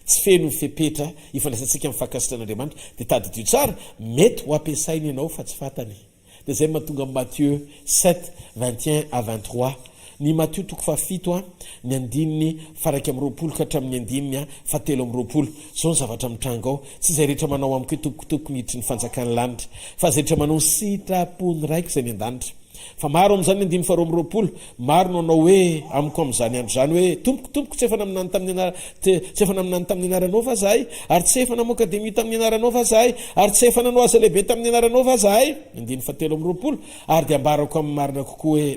tsy feno fepetra ifandraisantsika mifankasitran'Andriamanitra dia tady dio tsara mety ho ampiasainy ianao fa tsy fantany dia zay mahatonga Matthieu 7:21-23 ny Matthieu 7 ny andininy faraky am'roapolo ka hatramin'ny andininy 7:20 zao ny zavatra mitranga ao tsy zay rehetra manao amiko hoe tokotokony hiditry ny fanjakan'ny lanitra fa zay rehetra manao ny sitrapony raiko zay ny an-danitra fa maro amin'izany andiny 2:20 maro no anao hoe amiko amin'izany andro zany hoe tompokotompoko tsy efa naminany tamin'ny anaranao fa zahay ary tsy efa namoaka akademia tamin'ny anaranao fa zahay ary tsy efa nanao aza lehibe tamin'ny anaranao fa zahay andiny 7:20 ary dia ambarako amin'ny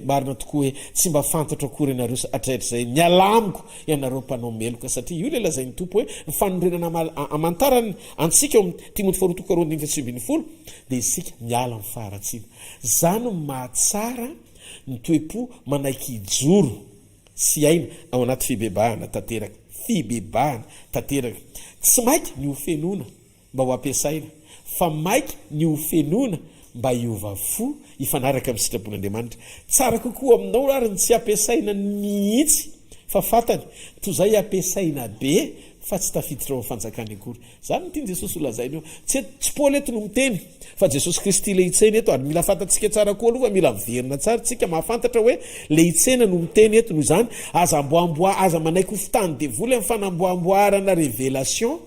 marina tokoa hoe tsy mba fantatra akory ianareo atraitra zay mialamiko ianareo mpanao meloka satria io le lazain'ny tompo hoe ny fanorenana amantarany antsika eo amin'ny Timoty 2:20 dia isika miala amin'ny faharatsiana zany mahatsara ny toepo manaiky ijoro sy aina ao anaty fibebahana tanteraka tsy maiky ny ofenona mba ho ampiasaina fa maiky ny ofenona mba hiova fo ifanaraka amin'ny sitrapon'Andriamanitra tsara kokoa aminao ary ny tsy ampiasaina mihitsy fa fantany toy izay ampiasaina be fa tsy tafiditra ao amin'ny fanjakany akory zany ny tiany Jesosy ho lazainy eo tsy Paoly eto no miteny fa Jesosy Kristy le hitsena eto ary mila fantatsika tsara koa aloha fa mila miverina tsara tsika mahafantatra hoe le hitsena no miteny eto noho izany aza manaiky ho fitany devoly amin'ny fanamboamboarana révélation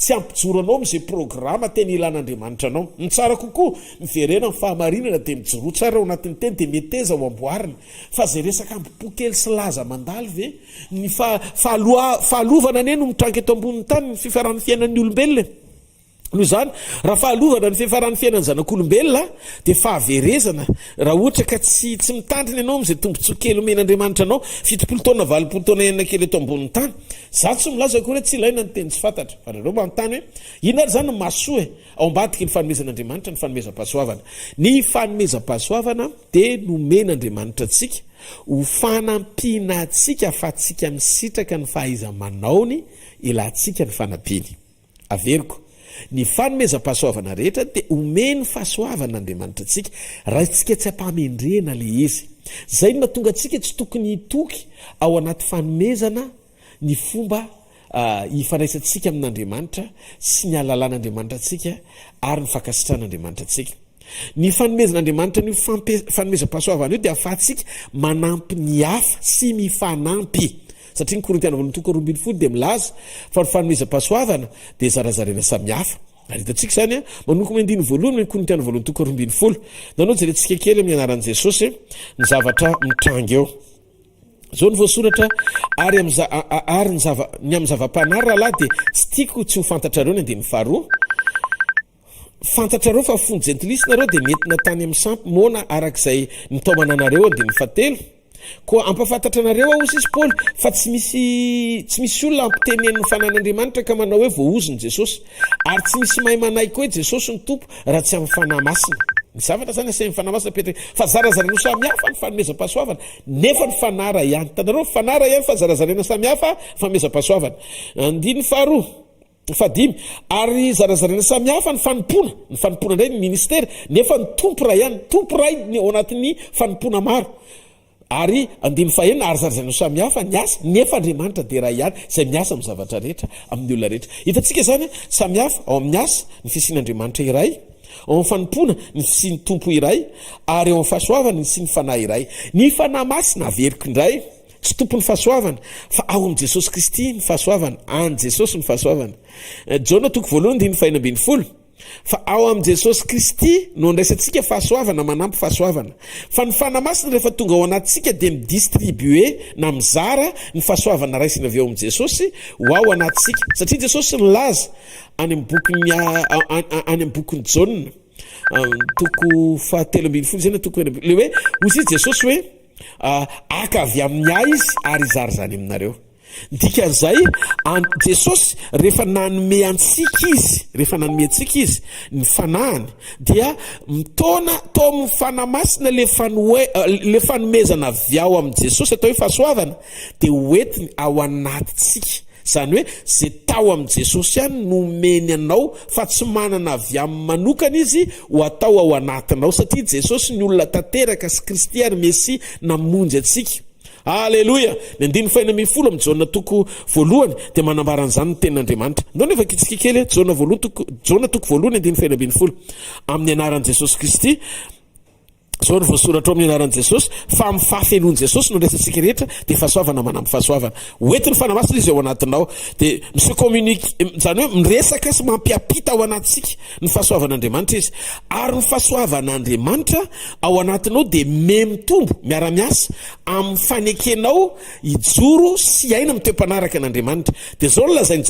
tsy ampijoro anao amin'izay programa teny ilan'Andriamanitra anao ny tsara kokoa miverena amin'ny fahamarinana dia mijoro tsara ao anatin'ny teny dia meteza ho amboarina fa zay resaka ambopokely sy laza mandalo ve ny fahalovana ane no mitranka eto ambonin'ny tany ny fifaran'ny fiainan'ny olombelona noho izany raha fahalovana ny fiafaran'ny fiainany zanak'olombelona dia fahaverezana raha ohatra ka tsy mitandrina ianao am'izay tombontsoakely omen'andriamanitra anao 70 taona 80 taona enina kely eto ambonin'ny tany za tsy milaza koa hoe tsy ilaina ny teny tsy fantatra fa nareo manontany hoe ino ary zany ny masoa ao ambadika ny fanomezan'andriamanitra ny fanomezam-pahasoavana ny fanomezam-pahasoavana dia nomen'andriamanitra antsika ho fanampiana antsika fa atsika misitraka ny fahaiza-manaony ilahntsika ny fanampiany averiko ny fanomezam-pahasoavana rehetra dia omeny fahasoavan'andriamanitra antsika raha tsika tsy ampamendrena le izy zay no mahatonga antsika tsy tokony hitoky ao anaty fanomezana ny fomba hifandraisantsika amin'andriamanitra sy ny ahalalàn'andriamanitra antsika ary ny fankasitran'andriamanitra antsika ny fanomezan'andriamanitra ny fanomezam-pahasoavana io dia ahafahantsika manampy ny hafa sy mifanampy satria ny Korintiana 2:12 dia milaza fa ny fanomezam-pahasoavana dia zarazarena samihafa hitantsika zany a manoko mendiny voalohany ny Korintiana 2:12 nanao jerentsika kely amin'ny anaran'i Jesosy ny zavatra mitranga eo zao ny voasoratra ary ny amin'ny zava-panary rahalahy dia tsy tiako tsy ho fantatrareo ny andiny faharoa fantatrareo fa fony jentilisi nareo dia nentina tany amin'ny sampy moana arak'izay nitaomananareo andiny fahatelo koa ampafantatra anareo aozy izy Paoly fa tsy misy olona ampitenen'ny fanan'andriamanitra ka manao hoe voaoziny Jesosy ary tsy misy mahay manay koa hoe Jesosy ny tompo raha tsy amin'ny fanahy masina ny zavatra zany asain'ny fanahy masina petraka fa zarazarena samihafa ny fanomezam-pahasoavana nefa ny fanara ihany tanareo fanara ihany fa zarazarena samihafa fanomezam-pahasoavana andiny faharoa fadimy ary zarazarena samihafa ny fanompona indray ny ministera nefa ny tompo ray ihany tompo ray ao anatin'ny fanompona maro ary andiny fahenina ary zarazarena samihafa ny asa nefa andriamanitra dia raha ihany izay miasa amin'ny zavatra rehetra amin'ny olona rehetra hitantsika zany samihafa ao amin'ny asa ny fisian'andriamanitra iray ao amin'ny fanompona ny fisian'ny tompo iray ary ao amin'ny fahasoavana ny sy ny fanahy iray ny fanahy masina averiko indray tsy tompony fahasoavana fa ao amin'ny Jesosy Kristy ny fahasoavana any Jesosy ny fahasoavana Jona 1:5 fa ao amin'ny Jesosy Kristy no andraisantsika fahasoavana manampy fahasoavana fa ny fanahy masina rehefa tonga ao anatintsika dia midistribue na mizara ny fahasoavana raisina avy ao amin'ny Jesosy ho ao anatintsika satria Jesosy nilaza any amin'ny bokin'ny Jauna toko 7:7 zay na toko le hoe hozy izy Jesosy hoe aka avy amin'ny ahy izy ary izary zany aminareo dikan'izay Jesosy rehefa nanome antsika izy ny fanahany dia mitona tao amin'ny fanahy masina le fanomezana avy ao amin'ny Jesosy atao hoe fahasoavana dia hoentiny ao anatintsika zany hoe zay tao amin'ny Jesosy ihany nomeny anao fa tsy manana avy amin'ny manokana izy ho atao ao anatinao satria Jesosy ny olona tanteraka sy Kristy ary Mesia namonjy antsika Alleluia ny 9:10 amin'ny Jona toko 1 dia manambara an'izany ny tenin'Andriamanitra ndao nefa kitsika kely Jona 1 9:10 amin'ny anaran'i Jesosy Kristy zao ny voasoratra ao amin'ny anaran'i Jesosy fa amin'ny fahafelon'i Jesosy no resatsika rehetra dia fahasoavana manampy fahasoavana hoentin'ny fanahy masina izy ao anatinao dia misy communique zany hoe miresaka sy mampiampita ao anatintsika ny fahasoavan'Andriamanitra izy ary ny fahasoavan'Andriamanitra ao anatinao dia mitombo miara-miasa amin'ny fanekenao hijoro sy aina amin'ny toe-panaraka an'Andriamanitra dia zao no lazain'i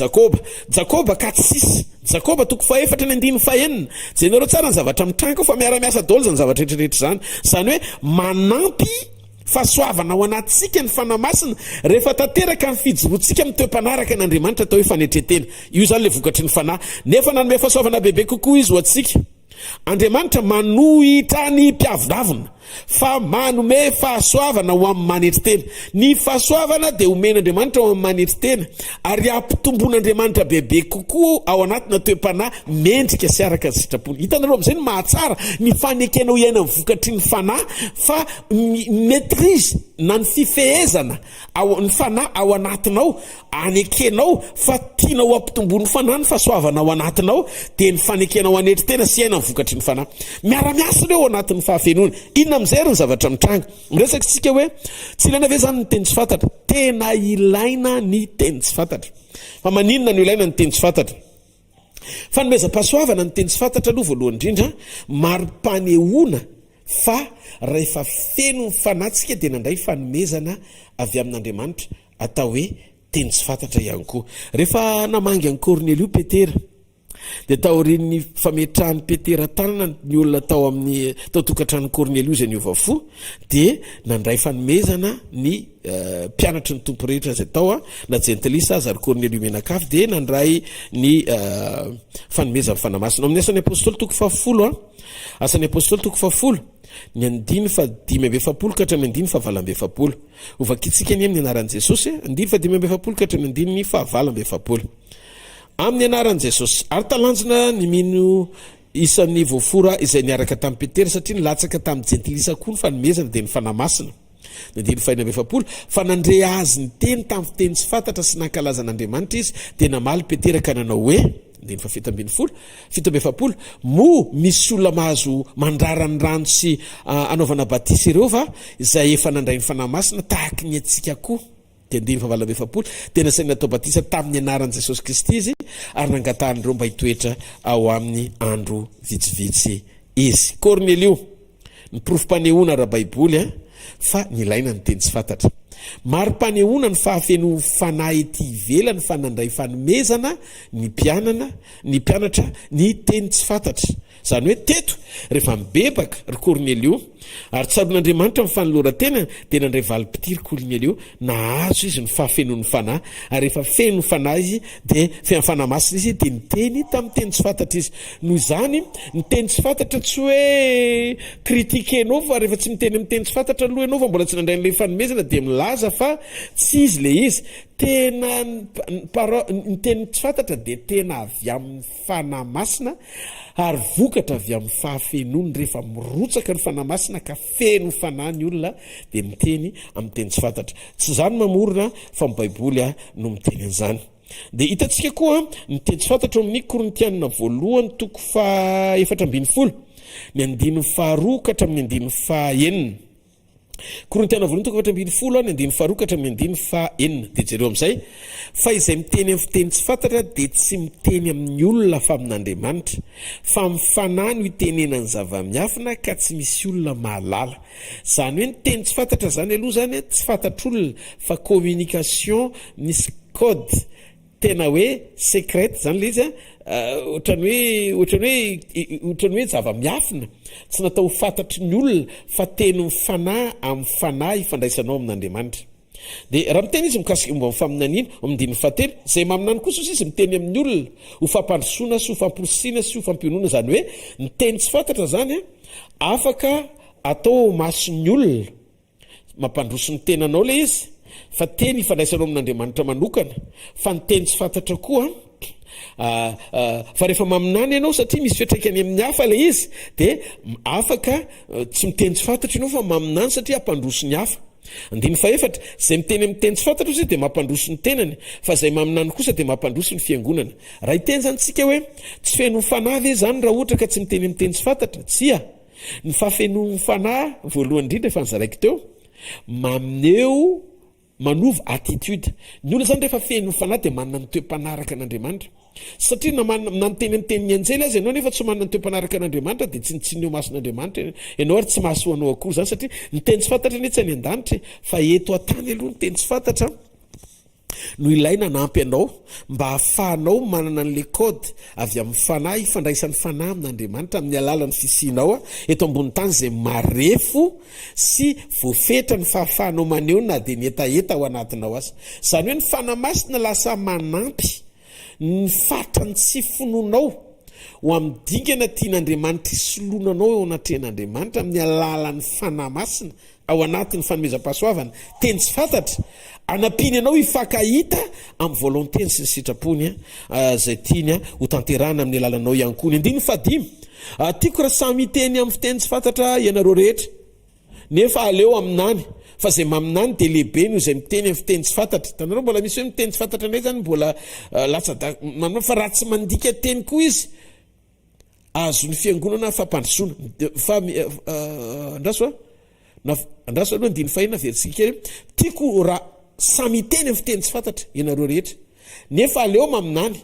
Jakoba katsisy Jakoba toko 4:9 jenareo tsara ny zavatra mitrango fa miara-miasa daholo zany zavatra rehetrarehetra zany hoe manampy fahasoavana ao anatintsika ny fanahy masina rehefa tanteraka ny fijoroantsika amin'ny toe-panaraka an'Andriamanitra atao hoe fanetretena io zany le vokatry ny fanahy nefa nanome fahasoavana bebe kokoa izy ho atsika Andriamanitra manohitra ny mpiavinavina fa manome fahasoavana ho amin'ny manetritena ny fahasoavana dia omen'Andriamanitra ho amin'ny manetritena ary ampitomboan'Andriamanitra bebe kokoa ao anatina toe-panahy mendrika sy araka ny sitrapony hitanareo amin'izay ny mahatsara ny fanekenao iaina ny vokatry ny fanahy fa maîtrise na ny fifehezana ny fanahy ao anatinao anekenao fa tianao ampitomboan'ny fanahy ny fahasoavana ao anatinao dia ny fanekenao anetritena sy aina ny vokatry ny fanahy miara-miasa ireo ao anatin'ny fahafenona inona amin'izay ny zavatra mitranga miresaka tsika hoe tsy ilaina ve zany ny teny tsy fantatra tena ilaina ny teny tsy fantatra fa maninona no ilaina ny teny tsy fantatra fanomezam-pahasoavana ny teny tsy fantatra aloha voalohany indrindra maro-panehoana fa rehefa feno ny fanahytsika dia nandray fanomezana avy amin'Andriamanitra atao hoe teny tsy fantatra ihany koa rehefa namangy an'i Kornelio Petera dia taorian'ny fametrahany petera-tanana ny olona tao amin'ny tao tokantrano Cornelio zay niova fo dia nandray fanomezana ny mpianatry ny tompo rehetra zay tao na jentilisa azy ary Cornelio menakafy dia nandray ny fanomezana fanamasina amin'ny asan'ny apôstôly toko 10 asan'ny apôstôly toko 10 ny 5:7 ka hatramy 5:7 ovakitsika ny amin'ny anaran'i Jesosy 5:7 ka hatramy 5:7 amin'ny anaran'i Jesosy ary talanjona ny mino isan'ny voafora izay niaraka tamin'ny Petera satria nilatsaka tamin'ny jentilisa koa ny fanomezana dia ny fanamasina ny 5:7 fa nandre azy ny teny tamin'ny fiteny tsy fantatra sy nankalazan'Andriamanitra izy dia namaly Petera ka nanao hoe 7:7 mo misy olona mahazo mandrarany rano sy anaovana batisa ireo va izay efa nandray ny fanamasina tahaka ny atsika koa dia 9:7 dia nasainy natao batisa tamin'ny anaran'i Jesosy Kristy izy ary nangatahanyireo mba hitoetra ao amin'ny andro vitsivitsy izy. Cornelio ny porofom-panehoana raha baiboly fa nilaina ny teny tsy fantatra. Mari-panehoana ny fahafeno fanahy ety ivelany fa nandray fanomezana ny mpianatra ny teny tsy fantatra. Zany hoe teto rehefa mibebaka ry Cornelio ary tsaron'Andriamanitra amin'ny fanoloran-tena dia nandray valim-pitiry Cornelio nahazo izy ny fahafenon'ny fanahy ary rehefa feno ny fanahy izy dia fanamasina izy dia niteny tamin'ny teny tsy fantatra izy. Noho izany ny teny tsy fantatra tsy hoe kritikenao fa rehefa tsy miteny amin'ny teny tsy fantatra aloha ianao fa mbola tsy nandray n'ilay fanomezana dia milaza fa tsy izy le izy. Tena ny teny tsy fantatra dia tena avy amin'ny fanamasina ary vokatra avy amin'ny fahafenony rehefa mirotsaka ny fanamasina ka feno fanahy ny olona dia miteny amin'ny teny tsy fantatra. Tsy zany mamorona fa ny baiboly no miteny an'izany. Dia hitantsika koa ny teny tsy fantatra amin'ny Korintianina voalohany toko 4:12 ny 2 ka hatramin'ny 9 Korintiana voalohany toko 4:12 ny 2 ka hatramin'ny 9 dia jereo amin'izay fa izay miteny amin'ny fiteny tsy fantatra dia tsy miteny amin'ny olona fa amin'Andriamanitra fa amin'ny fanahy no hitenenany zava-miafina ka tsy misy olona mahalala. Zany hoe ny teny tsy fantatra zany aloha zany tsy fantatr'olona fa communication misy code tena hoe secrète zany le izy ohatrany hoe zava-miafina tsy natao fantatry ny olona fa teny fanahy amin'ny fanahy ifandraisanao amin'Andriamanitra. Dia raha miteny izy mikasika momba faminaniana amin'ny 7 izay maminany kosa izy miteny amin'ny olona ho fampandrosoana sy ho famporisiana sy ho fampionoana zany hoe ny teny tsy fantatra zany afaka atao mason'ny olona mampandroso ny tenanao le izy fa teny ifandraisanao amin'Andriamanitra manokana fa ny teny tsy fantatra koa fa rehefa maminany ianao satria misy fiatraikany amin'ny hafa le izy dia afaka tsy miteny tsy fantatra ianao fa maminany satria hampandroso ny hafa. 4 zay miteny amin'ny teny tsy fantatra izy dia mampandroso ny tenany fa zay maminany kosa dia mampandroso ny fiangonana. Raha hiteny zany tsika hoe tsy feno fanahy ve zany raha ohatra ka tsy miteny amin'ny teny tsy fantatra? Tsia, ny fahafenon'ny fanahy voalohany indrindra efa nizaraiko teo mamineo manova attitude. Ny olona zany rehefa feno fanahy dia manana ny toe-panaraka an'Andriamanitra satria nanonteny amin'ny teny ny anjely azy ianao nefa tsy manana ny toe-panaraka an'Andriamanitra dia tsy nitsineo mason'Andriamanitra ianao ary tsy mahasoanao akory zany satria ny teny tsy fantatra ny tsy any an-danitra fa eto an-tany aloha ny teny tsy fantatra no ilaina nampy ianao mba hahafahanao manana an'le kode avy amin'ny fanahy ifandraisan'ny fanahy amin'Andriamanitra amin'ny alalan'ny fisianao eto ambony tany izay marefo sy voafetra ny fahafahanao maneho na dia ny etaeta ao anatinao azy. Zany hoe ny fanamasina lasa manampy ny fatrany tsy finoanao ho amin'ny dingana tian'Andriamanitra isolonanao eo anatrehan'Andriamanitra amin'ny alalan'ny fanamasina ao anatin'ny fanomezam-pahasoavana teny tsy fantatra anampiny ianao hifankahita amin'ny volontény sy ny sitrapony zay tiany ho tanterahana amin'ny alalanao ihany koa. Ny 5 tiako raha samy miteny amin'ny fiteny tsy fantatra ianareo rehetra nefa aleo aminany fa zay maminany dia lehibe no izay miteny amin'ny fiteny tsy fantatra. Tanareo mbola misy hoe miteny tsy fantatra indray zany mbola fa raha tsy mandika teny koa izy azo ny fiangonana fampandrosoana andraso aloha 5 versika kely tiako raha samy teny amin'ny fiteny tsy fantatra ianareo rehetra nefa aleo maminany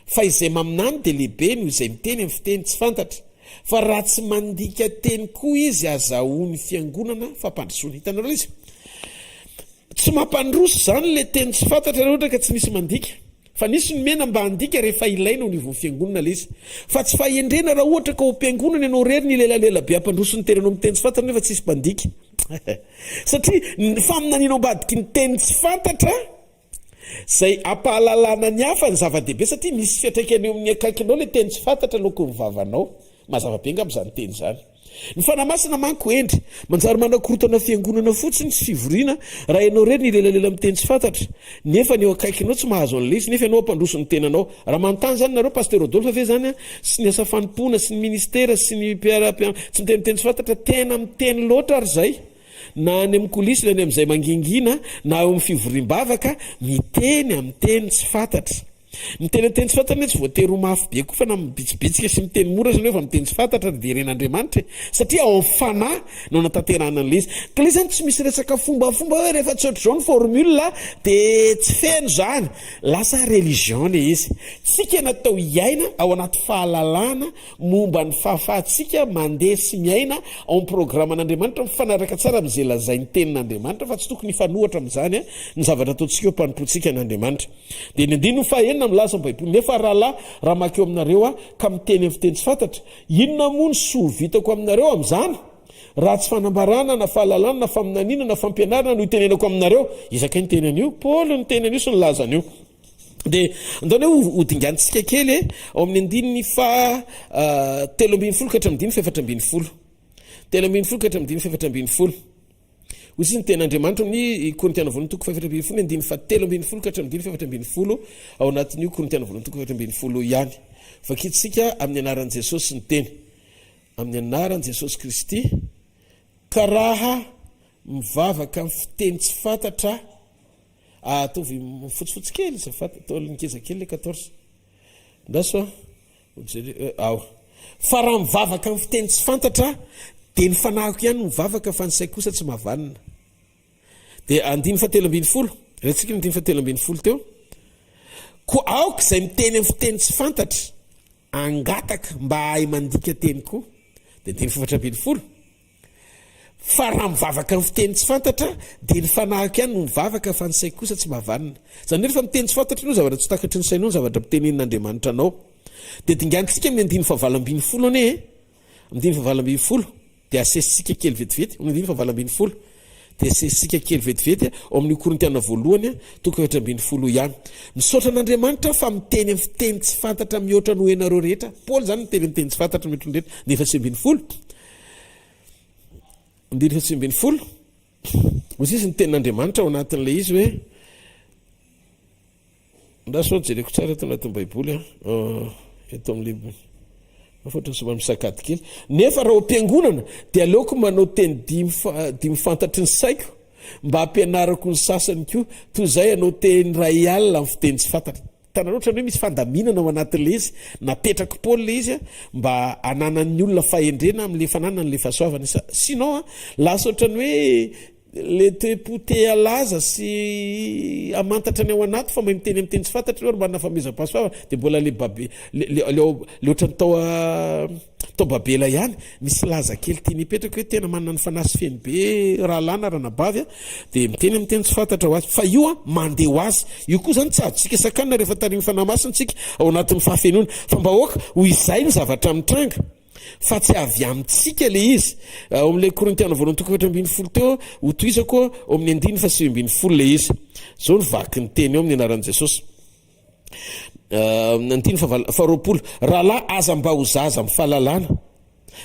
fa izay maminany dia lehibe no izay miteny amin'ny fiteny tsy fantatra fa raha tsy mandika teny koa izy azahoany fiangonana fampandrosoana. Hitanareo izy tsy mampandroso zany le teny tsy fantatra raha ohatra ka tsy misy mandika fa nisy nomena mba handika rehefa ilaina nivon'ny fiangonana le izy fa tsy fahendrena raha ohatra ka ho mpiangonana ianao rery ny lelalela be ampandroso ny teninao miteny tsy fantatra nefa tsisy mpandika satria faminaninao mbadiky ny teny tsy fantatra zay ampahalalana ny hafa ny zava-dehibe satria misy fiatraikany eo amin'ny akaikinao le teny tsy fantatra loko ny vavanao mazava-be ngambzany teny zany ny fanamasina manko endry manjary manakorotana fiangonana fotsiny sy fivoriana raha ianao rery ny lelalela miteny tsy fantatra nefa ny eo akaikinao tsy mahazo an'le izy nefa ianao ampandroso ny tenanao raha manontany zany nareo paster Rodolphe ve zany sy ny asa fanompona sy ny ministera sy ny tsy miteny tsy fantatra tena miteny loatra ary zay na any amin'ny kolisy na any amin'izay mangingina na eo amin'ny fivoriam-bavaka miteny amin'ny teny tsy fantatra miteny teny tsy fantatra tsy voatery ho mafy be koa fa na mibitsibitsika sy miteny mora zany hoe fa miteny tsy fantatra de ren'Andriamanitra satria ao amin'ny fanahy no natanterahana an'le izy ka le zany tsy misy resaka fombafomba hoe rehefa tsy ohatr' zao ny formule de tsy feno zany lasa religion le izy tsika natao iaina ao anaty fahalalana momba ny fahafahatsika mandeha sy miaina ao amin'ny programan'Andriamanitra mifanaraka tsara amin'izay lazay ny tenin'Andriamanitra fa tsy tokony fanohatra amin'izany ny zavatra ataontsika eo mpanompontsika n'Andriamanitra de ny andino fahenina milaza ny baiboly nefa raha makeo aminareo ka miteny amin'ny fiteny tsy fantatra inona moa ny soa vitako aminareo amin'izany raha tsy fanambarana na fahalalana na faminaniana na fampianarana no itenenako aminareo izaka ny tenan'io Paoly ny tenan'io sy ny lazan'io de ndany hoe hodingantsika kely ao amin'ny andininy fa 3:10 ka hatramin'ny 4:10 3:10 ka hatramin'ny 4:10 Hoy ny ten'Andriamanitra amin'ny Korintiana voalohany toko 4:20 andiny fa 3:10 ka hatramin'ny 4:10 ao anatin'io Korintiana voalohany toko 4:20 ihany. Fakitsika amin'ny anaran'i Jesosy ny teny. Amin'ny anaran'i Jesosy Kristy ka raha mivavaka amin'ny fiteny tsy fantatra atovy fotsifotsy kely sa fantatra ny keza kely le 14. Ndaso fa raha mivavaka amin'ny fiteny tsy fantatra de ny fanahiko ihany mivavaka fa ny saiko kosa tsy mahavanina. De andiny fa 3:20 retsika ny 3:20 teo ko aok izay miteny amin'ny fiteny tsy fantatra angataka mba ahay mandika teny koa de 4:20 fa raha mivavaka amin'ny fiteny tsy fantatra de ny fanahiko ihany mivavaka fa ny saiko kosa tsy mahavanina. Zany hoe fa miteny tsy fantatra no zavatra tsy takatry ny sainao zavatra mpitenenin'Andriamanitra anao. De dinganisika amin'ny 9:20 ane 9:20 de asesitsika kely vetivety amin'ny 9:20 de asesitsika kely vetivety ao amin'ny Korintiana voalohany toko 4:20 ihany. Misaotra an'Andriamanitra fa miteny amin'ny fiteny tsy fantatra mihoatra no enareo rehetra. Paoly zany miteny amin'ny fiteny tsy fantatra mihoatra ny rehetra 9:20 9:20 ozy ny tenin'Andriamanitra ao anatin'ilay izy hoe ndaso jereko tsara eto anatin'ny baiboly eto amin'le afotra somary misakady kely nefa raha mpiangonana dia aleoko manao teny dimy fantatry ny saiko mba hampianarako ny sasany koa toy izay anao teny ray alina amin'ny fiteny tsy fantatra. Tanareo ohatrany hoe misy fandaminana ao anatin'ilay izy napetraka Paoly le izy mba hananan'ny olona fahendrena amin'le fananana le fahasoavana sinon lasa ohatrany hoe le tepote alaza sy amantatra ny ao anaty fa mahay miteny amin'ny teny tsy fantatra eo manana famezam-pahasoavana de mbola le babe le ohatrany tao babela ihany misy laza kely tia nipetraka hoe tena manana ny fanasy feny be raha lana raha nabavy de miteny amin'ny teny tsy fantatra ho azy fa io mandeha ho azy io koa zany tsy azotsika sakanina rehefa tariny fanamasintsika ao anatin'ny fahafenona fa mba hoaka ho izay ny zavatra mitranga fa tsy avy amintsika le izy ao amin'le Korintiana voalohany toko 4:20 teo ho toizako ao amin'ny 9:20 le izy zao ny vaky ny teny eo amin'ny anaran'i Jesosy. Nantiny faharoapolo raha lahy aza mba ho zaza amin'ny fahalalana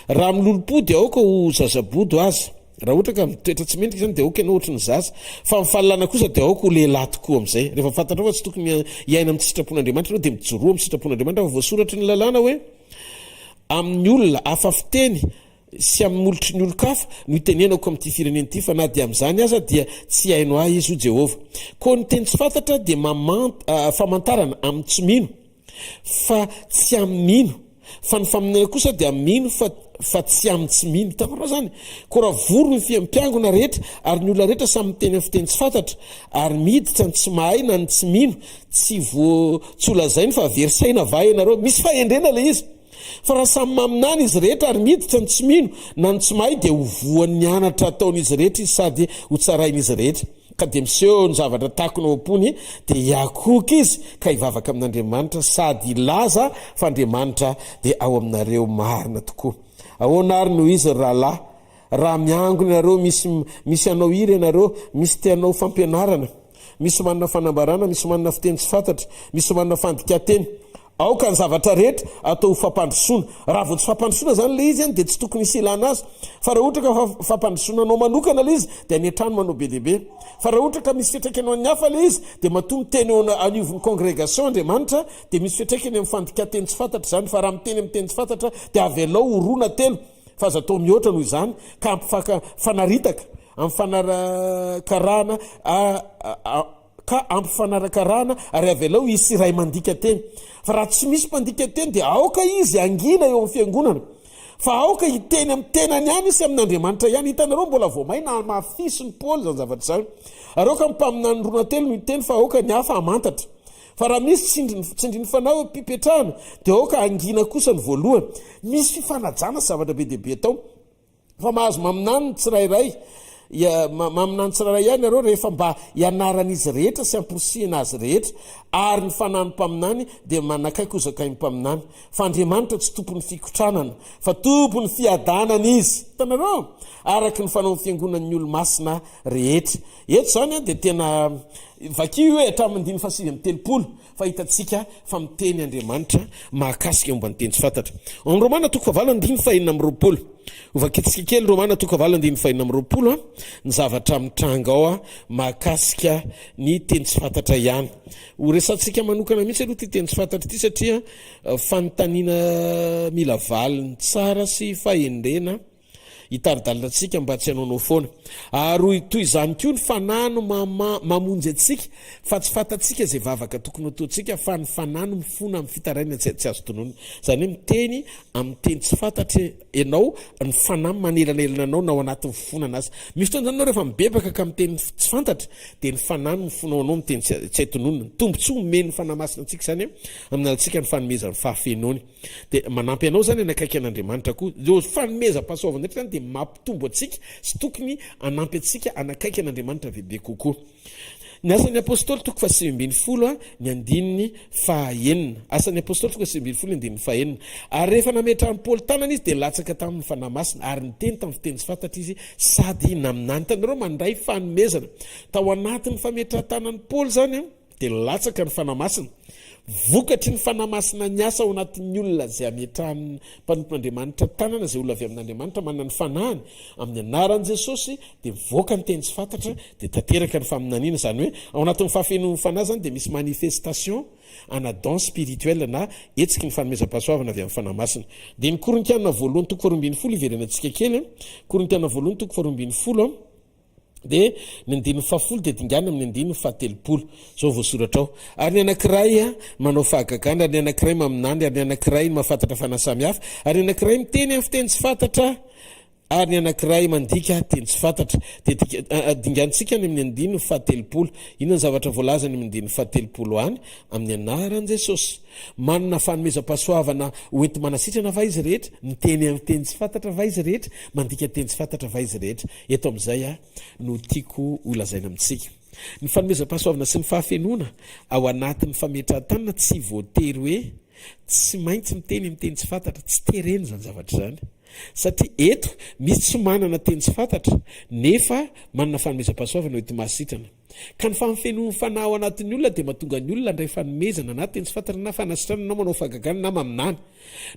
raha milolopody aoka ho zazabody ho aza raha ohatra ka mitoetra tsy mendrika zany de aoka ianao ohatra ny zaza fa amin'ny fahalalana kosa de aoka ho lehilahy tokoa amin'izay rehefa fantatra fa tsy tokony iaina amin'ny sitrapon'Andriamanitra ianao de mijoroa amin'ny sitrapon'Andriamanitra fa voasoratra ny lalàna hoe amin'ny olona afa fiteny sy amin'ny molotry ny olo-kafa no itenenako amin'ity firenena ity fa na dia amin'izany aza dia tsy hainao ahy izy ho Jehova. Ko ny teny tsy fantatra dia famantarana amin'ny tsy mino fa tsy amin'ny mino fa ny faminana kosa dia mino fa tsy amin'ny tsy mino. Hitanareo zany ko raha voro ny fiampiangona rehetra ary ny olona rehetra samy miteny amin'ny fiteny tsy fantatra ary miditra ny tsy mahay na ny tsy mino tsy holazainy fa verisaina va ianareo misy fahendrena le izy. Fa raha samy maminany izy rehetra ary miditra ny tsy mino na ny tsy mahay dia ho voan'ny anatra ataon'izy rehetra izy sady ho tsarain'izy rehetra. ka de miseho ny zavatra takony ompony de iakoka izy ka hivavaka amin'Andriamanitra sady ilaza fa Andriamanitra de ao aminareo marina tokoa. Ahoana ary noho izy rahalahy, raha miangona ianareo misy anao iry ianareo, misy tianao fampianarana, misy manana fanambarana, misy manana fiteny tsy fantatra, misy manana fandika-teny, aoka ny zavatra rehetra atao fampandrosoana. Raha vao tsy fampandrosoana zany le izy de tsy tokony isy ilana azy. Fa raha ohatra ka fampandrosoananao manokana le izy de any an-trano manao be dehibe. Fa raha ohatra ka misy fiatraikany amin'ny hafa le izy de matoa miteny aniovon'ny congrégation Andriamanitra de misy fiatraikany amin'ny fandika-teny tsy fantatra zany. Fa raha miteny amin'ny teny tsy fantatra de avelao orona telo fa aza atao mihoatra noho izany ka ampifanaritaka amin'ny fanarakarahana ka ampifanaran-karahana ary avelao isy ray mandika teny. Fa raha tsy misy mandika teny de aoka izy angina eo amin'ny fiangonana, fa aoka hiteny amin'ny tenany ihany sy amin'Andriamanitra ihany. Hitanareo mbola vao maina mafisy ny Paoly zany zavatra zany. Ary aoka mimpaminany rona telo ny teny fa aoka ny hafa amantatra. Fa raha misy tsindriny fanao mpipetrahana de aoka angina kosa ny voalohany. Misy fifanajana zavatra be dehibe tao. Fa mahazo maminany tsirairay maminany tsirairay ihany areo rehefa mba ianaran'izy rehetra sy amporosihana azy rehetra ary ny fanany mpaminany de manakaiky ozakainy mpaminany. Fa Andriamanitra tsy tompon'ny fikotranana fa tompon'ny fiadanana izy. Hitanareo araky ny fanao fiangonan'ny olo-masina rehetra. Eto zany de tena vakio hoe hatramin'ny 5:30 fa hitantsika fa miteny Andriamanitra mahakasika momba ny teny tsy fantatra. Amin'ny Romana 9:4 ovakitsika kely Romana 9:4 ny zavatra mitranga ao mahakasika ny teny tsy fantatra ihany. Horesantsika manokana mihitsy aloha ty teny tsy fantatra ty satria fanontaniana mila valiny tsara sy fahendrena hitaridalinatsika mba tsy hanaonao foana. Ary toy izany koa ny fanano mamonjy atsika fa tsy fantatsika zay vavaka tokony ataontsika fa ny fanano mifona amin'ny fitaraina tsy azo tonona. Zany hoe miteny amin'ny teny tsy fantatra ianao, ny fanamo manelanelana anao na ao anatin'ny fonana azy. Misy fotoana zany anao rehefa mibebaka ka amin'ny teny tsy fantatra de ny fanano mifonao anao amin'ny teny tsy aitononona. Tombontsoa omeny fanamasina antsika zany amin'ny alatsika ny fanomezan'ny fahafenony. De manampy anao zany anakaiky an'Andriamanitra koa. Io fanomezam-pahasoavana rehetra zany de mampitombo atsika sy tokony anampy atsika anakaiky an'Andriamanitra bebe kokoa. Ny asan'ny apôstôly 5:20 ny andininy fahaenina. Asan'ny apôstôly 5:20 andininy fahaenina. Ary rehefa nametrahan'ny Paoly tanana izy de latsaka tamin'ny fanamasina ary niteny tamin'ny fiteny tsy fantatra izy sady naminany. Hitanareo mandray fanomezana tao anatin'ny fametrahan-tanan'ny Paoly zany de latsaka ny fanamasina. Vokatry ny fanamasina ny asa ao anatin'ny olona zay ametrahan'ny mpanompon'Andriamanitra tanana, zay olona avy amin'Andriamanitra manana ny fanahany amin'ny anaran'i Jesosy de mivoaka ny teny tsy fantatra de tanteraka ny faminaniana. Zany hoe ao anatin'ny fahafenon'ny fanahy zany de misy manifestation ana don spirituel na etsiky ny fanomezam-pahasoavana avy amin'ny fanamasina. De ny Korintiana 1:12 iverenantsika kely. Korintiana 1:12 de ny andininy 10 de dingana amin'ny andininy 13 zao voasoratra ao. Ary ny anankiray manao fahagagana, ary ny anankiray maminany, ary ny anankiray mahafantatra fanasamihafa, ary ny anankiray miteny amin'ny fiteny tsy fantatra, ary ny anankiray mandika teny tsy fantatra. De dingantsika ny amin'ny andininy 13. Ino ny zavatra voalazany amin'ny andininy 13 any amin'ny anaran'i Jesosy. Manana fanomezam-pahasoavana hoenti manasitrana va izy rehetra, miteny amin'ny teny tsy fantatra va izy rehetra, mandika teny tsy fantatra va izy rehetra. Eto amin'izay no tiako holazaina amintsika. Ny fanomezam-pahasoavana sy ny fahafenona ao anatin'ny fametrahan-tanana tsy voatery hoe tsy maintsy miteny amin'ny teny tsy fantatra, tsy tereny zany zavatra zany. Satria eto misy tsy manana teny tsy fantatra nefa manana fanomezam-pahasoavana hoety mahasitrana. Ka ny famifenon'ny fanahy ao anatin'ny olona de mahatonga ny olona ndray fanomezana na teny tsy fantatra na fanasitrana na manao fahagagana na maminany.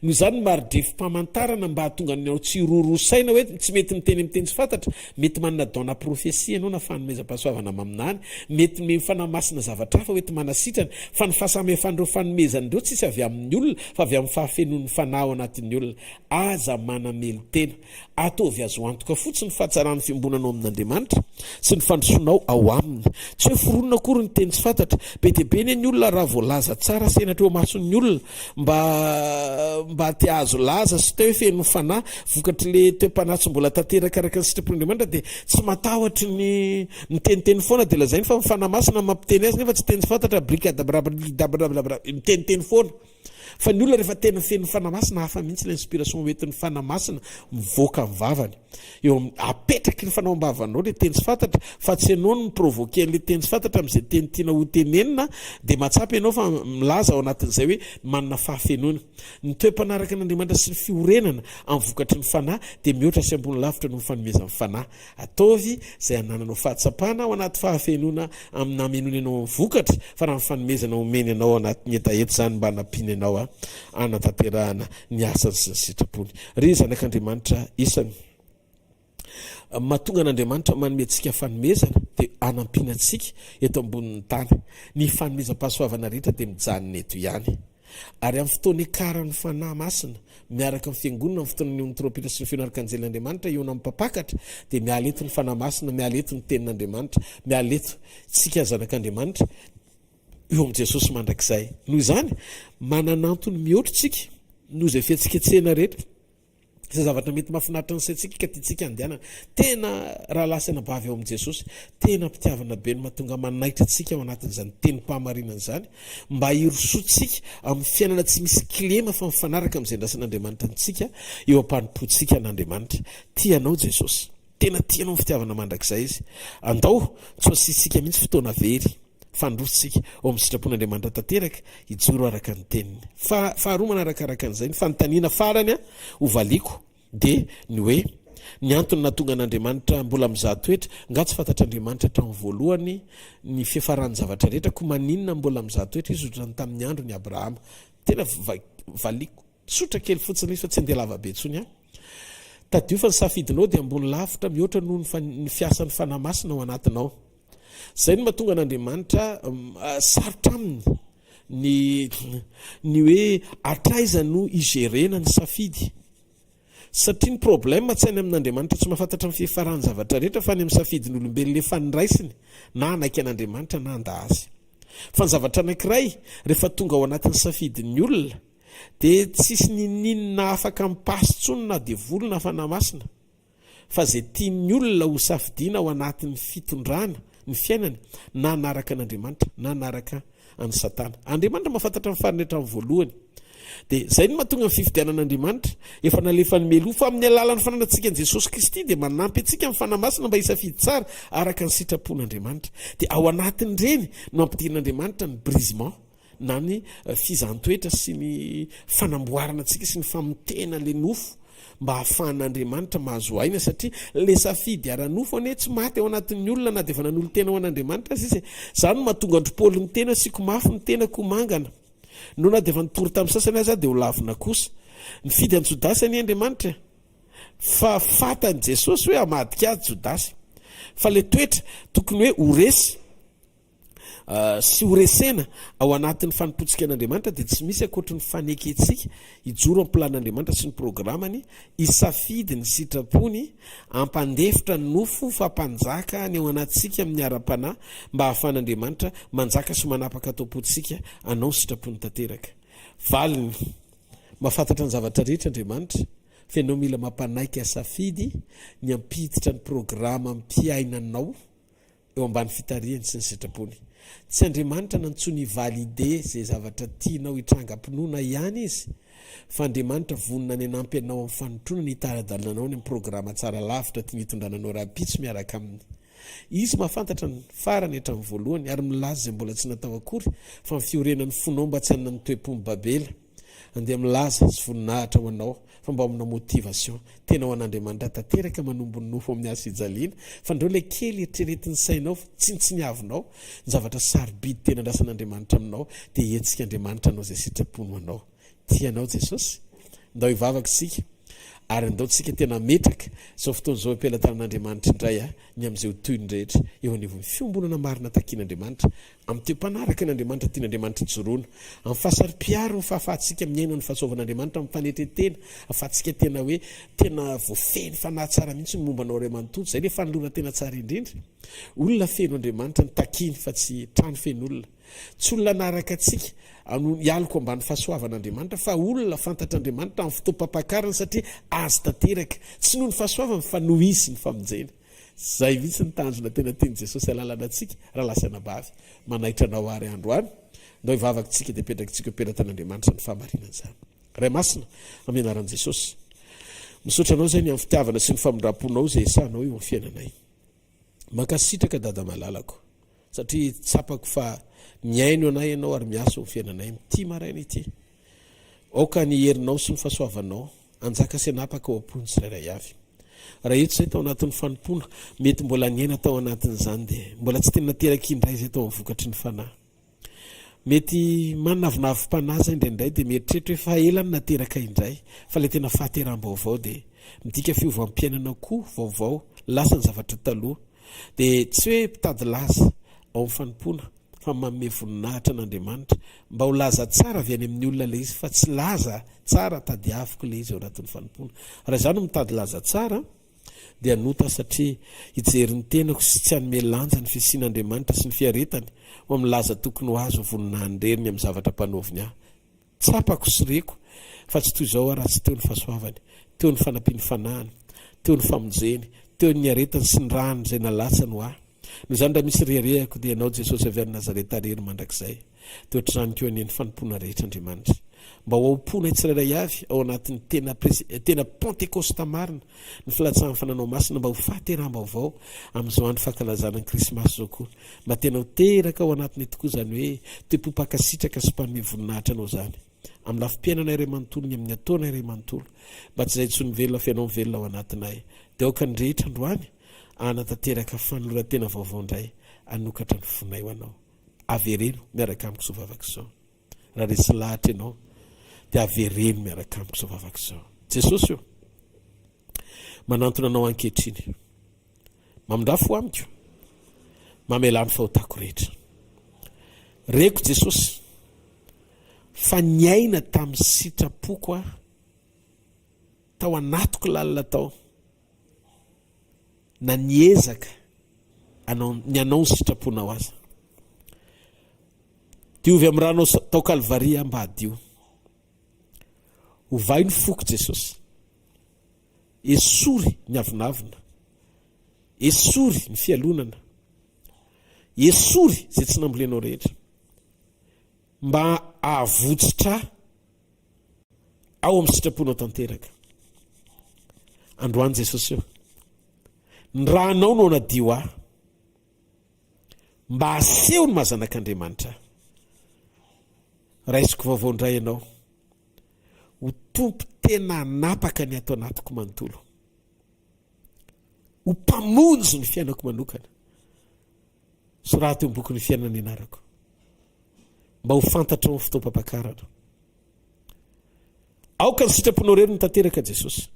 Noho izany marodrefim-pamantarana mba hahatonga ny ao tsy rorosaina hoe tsy mety miteny amin'ny teny tsy fantatra, mety manana dona profesia ianao na fanomezam-pahasoavana maminany, mety mifanamasina zavatra hafa hoety manasitrana. Fa ny fahasamihafandreo fanomezan'ireo tsisy avy amin'ny olona fa avy amin'ny fahafenon'ny fanahy ao anatin'ny olona. Aza manamelo tena ataovy azo antoka fotsiny fahatsarany fiambonanao amin'Andriamanitra sy ny fandrosonao ao aminy. Tsy hoe foronina akory ny teny tsy fantatra. Be dia be ny olona raha voalaza tsara senatra eo mason'ny olona mba te azo laza sy teo feno fanahy vokatry le teo-panatsy mbola tanteraka araka ny sitrapon'Andriamanitra de tsy matahotra ny teniteny foana de lazainy fa mifanamasina mampiteny azy nefa tsy teny tsy fantatra brikadabrabra miteniteny foana. fa ny olona rehefa tena feno fanamasina hafa mihitsy la inspiration oentin'ny fanamasina mivoaka ny vavany eo apetraky ny fanaom-bavanao le teny sy fantatra fa tsy anao no miprovoke an'le teny sy fantatra amin'izay teny tiana ho tenenina dia matsapy ianao fa milaza ao anatin'izay hoe manana fahafenona ny toe-panaraka n'Andriamanitra sy ny fiorenana amin'ny vokatry ny fanahy dia mihoatra sy ambony lavitra no mifanomeza amin'ny fanahy ataovy izay hanananao fahatsapana ao anaty fahafenona amin'ny amenony ianao amin'ny vokatra fa raha mifanomezana omeny anao anatin'ny etaety zany mba hanampiny anao anatanterahana ny asany sy ny sitrapony ry zanak'Andriamanitra isany mahatonga an'Andriamanitra manome antsika fanomezana dia anampina antsika eto ambonin'ny tany ny fanomezam-pahasoavana rehetra dia mijanona eto ihany ary amin'ny fotoana ekaran'ny fanahy masina miaraka amin'ny fiangonana amin'ny fotoana ny tropita sy ny fionaraka anjelin'Andriamanitra eo amin'ny mpapakatra dia miala eto ny fanahy masina miala eto ny tenin'Andriamanitra miala eto tsika zanak'Andriamanitra eo amin'i Jesosy mandrakizay noho izany mananantony mihoatra tsika noho izay fihetsiketsehana rehetra izay zavatra mety mahafinaritra ny saintsika ka tiantsika andehanana tena raha lasana bavy eo amin'i Jesosy tena mpitiavana be no mahatonga manaitra antsika ao anatin'izany teny-pahamarinana izany mba hirosoantsika amin'ny fiainana tsy misy kilema fa mifanaraka amin'izay ndrasan'Andriamanitra antsika eo am-panompoantsika n'Andriamanitra tianao Jesosy tena tianao ny fitiavana mandrakizay izy andao tsy asisika mihitsy fotoana very fandrositsika ao amin'ny sitrapon'Andriamanitra tanteraka hijoro araka ny teniny faharoa manarakaraka an'izay ny fanontaniana farany ho valiko dia ny hoe ny antony natonga an'Andriamanitra mbola mizaha toetra nga tsy fantatr'Andriamanitra hatramin'ny voalohany ny fiafarany zavatra rehetra ko maninona mbola mizaha toetra izy ohatrany tamin'ny andro ny Abrahama tena valiko tsotra kely fotsiny izy fa tsy andeha lavabe ntsony tadio fa ny safidinao dia ambony lavitra mihoatra noho ny fiasan'ny fanahy masina ao anatinao zay no mahatonga an'Andriamanitra sarotra aminy ny hoe atraiza no igerena ny safidy satria ny problème tsy any amin'Andriamanitra tsy mahafantatra ny fiafarany zavatra rehetra fa ny amin'ny safidiny olombelona le faniraisiny na anaiky an'Andriamanitra na anda azy fa ny zavatra anankiray rehefa tonga ao anatin'ny safidin'ny olona dia tsisy ninina afaka mipasy tsony na dia volona fanahy masina fa zay tian'ny olona ho safidiana ao anatin'ny fitondrana ny fiainany na anaraka an'Andriamanitra na anaraka any Satana Andriamanitra mahafantatra ny farany hatramin'ny voalohany dia zay no mahatonga ny fifidianan'Andriamanitra efa nalefa ny meloa fa amin'ny alalan'ny fananantsika an'i Jesosy Kristy dia manampy antsika amin'ny fanahy masina mba hisafidy tsara araka ny sitrapon'Andriamanitra dia ao anatin'ireny no ampidirin'Andriamanitra ny brisement na ny fizantoetra sy ny fanamboarana antsika sy ny famotena le nofo mba hahafahan'Andriamanitra mahazo aina satria le safidy ara-nofo ane tsy maty ao anatin'ny olona na dia efa nanolo tena ao an'Andriamanitra izy zany no mahatonga andropolo ny tena siko mafy ny tena ko mangana no na dia efa nitory tamin'ny sasany azy dia ho lavina kosa nifidy an' Jodasy any Andriamanitra fa fatany Jesosy hoe hamadika azy Jodasy fa le toetra tokony hoe horesy sy horesena ao anatin'ny fanompotsika an'Andriamanitra dia tsy misy akoatra ny faneketsika hijoro amin'ny plan'Andriamanitra sy ny programany hisafidy ny sitrapony ampandefitra ny nofo fampanjaka ny ao anatsika amin'ny ara-panahy mba hahafahan'Andriamanitra manjaka sy manapaka atao-potsika anao sitrapony tanteraka valiny mahafantatra ny zavatra rehetra Andriamanitra fa ianao mila mampanaiky asafidy ny ampiditra ny programa mpiainanao eo ambany fitarihany sy ny sitrapony tsy Andriamanitra nantsony valide zay zavatra tianao hitrangam-pinoana ihany izy fa Andriamanitra vonina ny anampy anao amin'ny fanotrona ny hitara-dalànanao ny amin'ny programa tsara lavitra tia hitondrananao raha-pitso miaraka aminy izy mahafantatra ny farany hatramin'ny voalohany ary milaza izay mbola tsy natao akory fa ny fiorenan'ny fonao mba tsy hanana ny toe-pomby Babela andeha milaza sy voninahitra ho anao fa mba amina motivation tena ho an'Andriamanitra tanteraka manombo ny nofo amin'ny asa ijaliana fa ndreo le kely eritreretin'ny sainao tsinitsiniavinao ny zavatra sarobidy tena andrasan'Andriamanitra aminao dia hetsika Andriamanitra anao zay sitrapony anao tianao Jesosy ndao hivavaka isika ary andao tsika tena metraka zao fotoana zao ampilatanan'Andriamanitra indray ny amin'izay ho toyny rehetra eo anivon'ny fiombonana marina takian'Andriamanitra amin'ny teo-panaraka n'Andriamanitra tian'Andriamanitra joroana amin'ny fahasari-piaro ny fahafahantsika miaina ny fahasoavan'Andriamanitra amin'ny fanetretena ahafahantsika tena hoe tena voafeny fanahy tsara mihitsy ny mombanao ray manontolo zay le fanoloana tena tsara indrindra olona feno Andriamanitra ny takiny fa tsy trano feno olona tsy olona naraka atsika hialoko ambany fahasoavan'Andriamanitra fa olona fantatr'Andriamanitra amin'ny fotoam-pampakarana satria azy tanteraka tsy noho ny fahasoavana fa noho izy ny famonjena zay mihitsy ny tanjona tena teny jesosy alalana atsika raha lasanabavy manaitra anao ary androany ndao ivavakytsika dia petrakytsika peratanyandriamanitra ny fahamarinana zany ray masina amin'ny anaran'i jesosy misaotra anao zay ny amin'ny fitiavana sy ny famindram-ponao zay esanao io amin'ny fiainanay mankasitraka dada malalako satria tsapako fa miaino anay ianao ary miaso amin'ny fiainanay mity maraina ity aoka ny herinao sy ny fahasoavanao anjaka sy anapaka ao am-pony tsirairay avy raha eto zay tao anatin'ny fanompona mety mbola niaina tao anatin'izany dia mbola tsy tena nateraka indray zay tao amin'ny vokatry ny fanahy mety manavinavi-panahy zay indraindray dia mieritreritra hoe fahelany nateraka indray fa le tena fahateram-baovao dia midika fiovam-piainana koa vaovao lasa ny zavatra taloha dia tsy hoe mpitady laza ao amin'ny fanompona fa manome voninahitra n'Andriamanitra mba ho laza tsara avy any amin'ny olona le izy fa tsy laza tsara tady avoko le izy ao anatin'ny fanompona raha izany mitady laza tsara dia nota satria hijeryn'ny tenako sy tsy hanome lanja ny fisian'Andriamanitra sy ny fiaretany ho amin'ny laza tokony ho azo voninahiny reriny amin'ny zavatra mpanoviny ahy tsapako sy reko fa tsy toy izao raha tsy teo ny fahasoavany teo ny fanampiany fanahany teo ny famonjeny teo ny aretany sy ny rano zay nalatsany ho ahy no zany raha misy rerehako dia ianao Jesosy avy any Nazareta rery mandrakizay dia ohatr'izany teo any fanompona rehetra Andriamanitra mba ho aompona tsirairay avy ao anatin'ny tena pentekosta marina ny filatsahan'ny fananao masina mba ho fahateram-baovao amin'izao andro fankalazana ny krismasy zao koa mba tena ho teraka ao anatiny tokoa zany hoe toepo-pakasitraka sy mpanome voninahitra anao zany amin'ny lafim-piainana iray manontolo ny amin'ny ataona iray manontolo mba tsy zay tsony velona fianao mivelona ao anatinay dia aoka ny rehetra androany anatanteraka fanolorantena vaovao indray anokatra ny fonay ho anao avereno miaraka amiko zao vavaka izao raha resy lahatra ianao dia avereno miaraka amiko zao vavaka izao Jesosy io manantona anao ankehitriny mamindrafo amiko mamelany fahotako rehetra reko Jesosy fa niaina tamin'ny sitrapoko a tao anatoko lalina tao na niezaka ny anao ny sitraponao aza diovy amin'ny ranao tao Kalvaria mba hadio hovay ny foko Jesosy esory ny avinavina esory ny fialonana esory zay tsy nambolenao rehetra mba ahavotsitra ao amin'ny sitraponao tanteraka androany Jesosy io ny rahanao no nadio ahy mba aseho ny mahazanak'Andriamanitra raisiko vaovao indray ianao ho tompo tena anapaka ny ato anatiko manontolo ho mpamonjy ny fiainako manokana so raha teo amboky ny fiainana ianarako mba ho fantatra amin'ny fotoam-pampakarana aoka ny sitraponao rery ny tanteraka Jesosy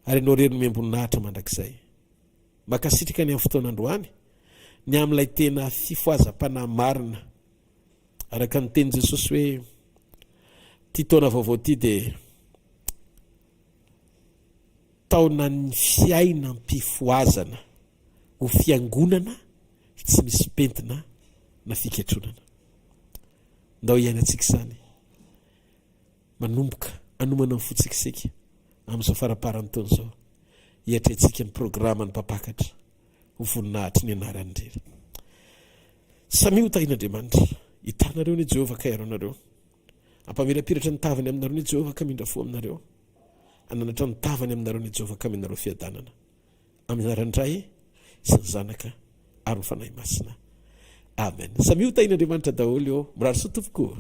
ary ianao rery ny miamboninahitra mandrakizay makasitraka ny amin'ny fotoan'androany ny amin'ilay tena fifoazam-panahy marina araka ny teny Jesosy hoe ty taona vaovao ty dia taona ny fiaina mpifoazana ho fiangonana tsy misy pentina na fiketronana ndao iainantsika izany manomboka anomana amin'ny fotsikisika amin'izao faraparany taona izao hiatrentsika ny programa ny mpapakatra ho voninahitry ny anarany rery samy ho tahin'Andriamanitra hitanareo ny Jehovah ka iaro-nareo ampamirapiratra ny tavany aminareo ny Jehovah ka mindra fo aminareo ananatra ny tavany aminareo ny Jehovah ka aminareo fiadanana amin'ny anarandray sy ny zanaka ary ny fanahy masina amen samy ho tahin'Andriamanitra daholo eo mirary soa tompoko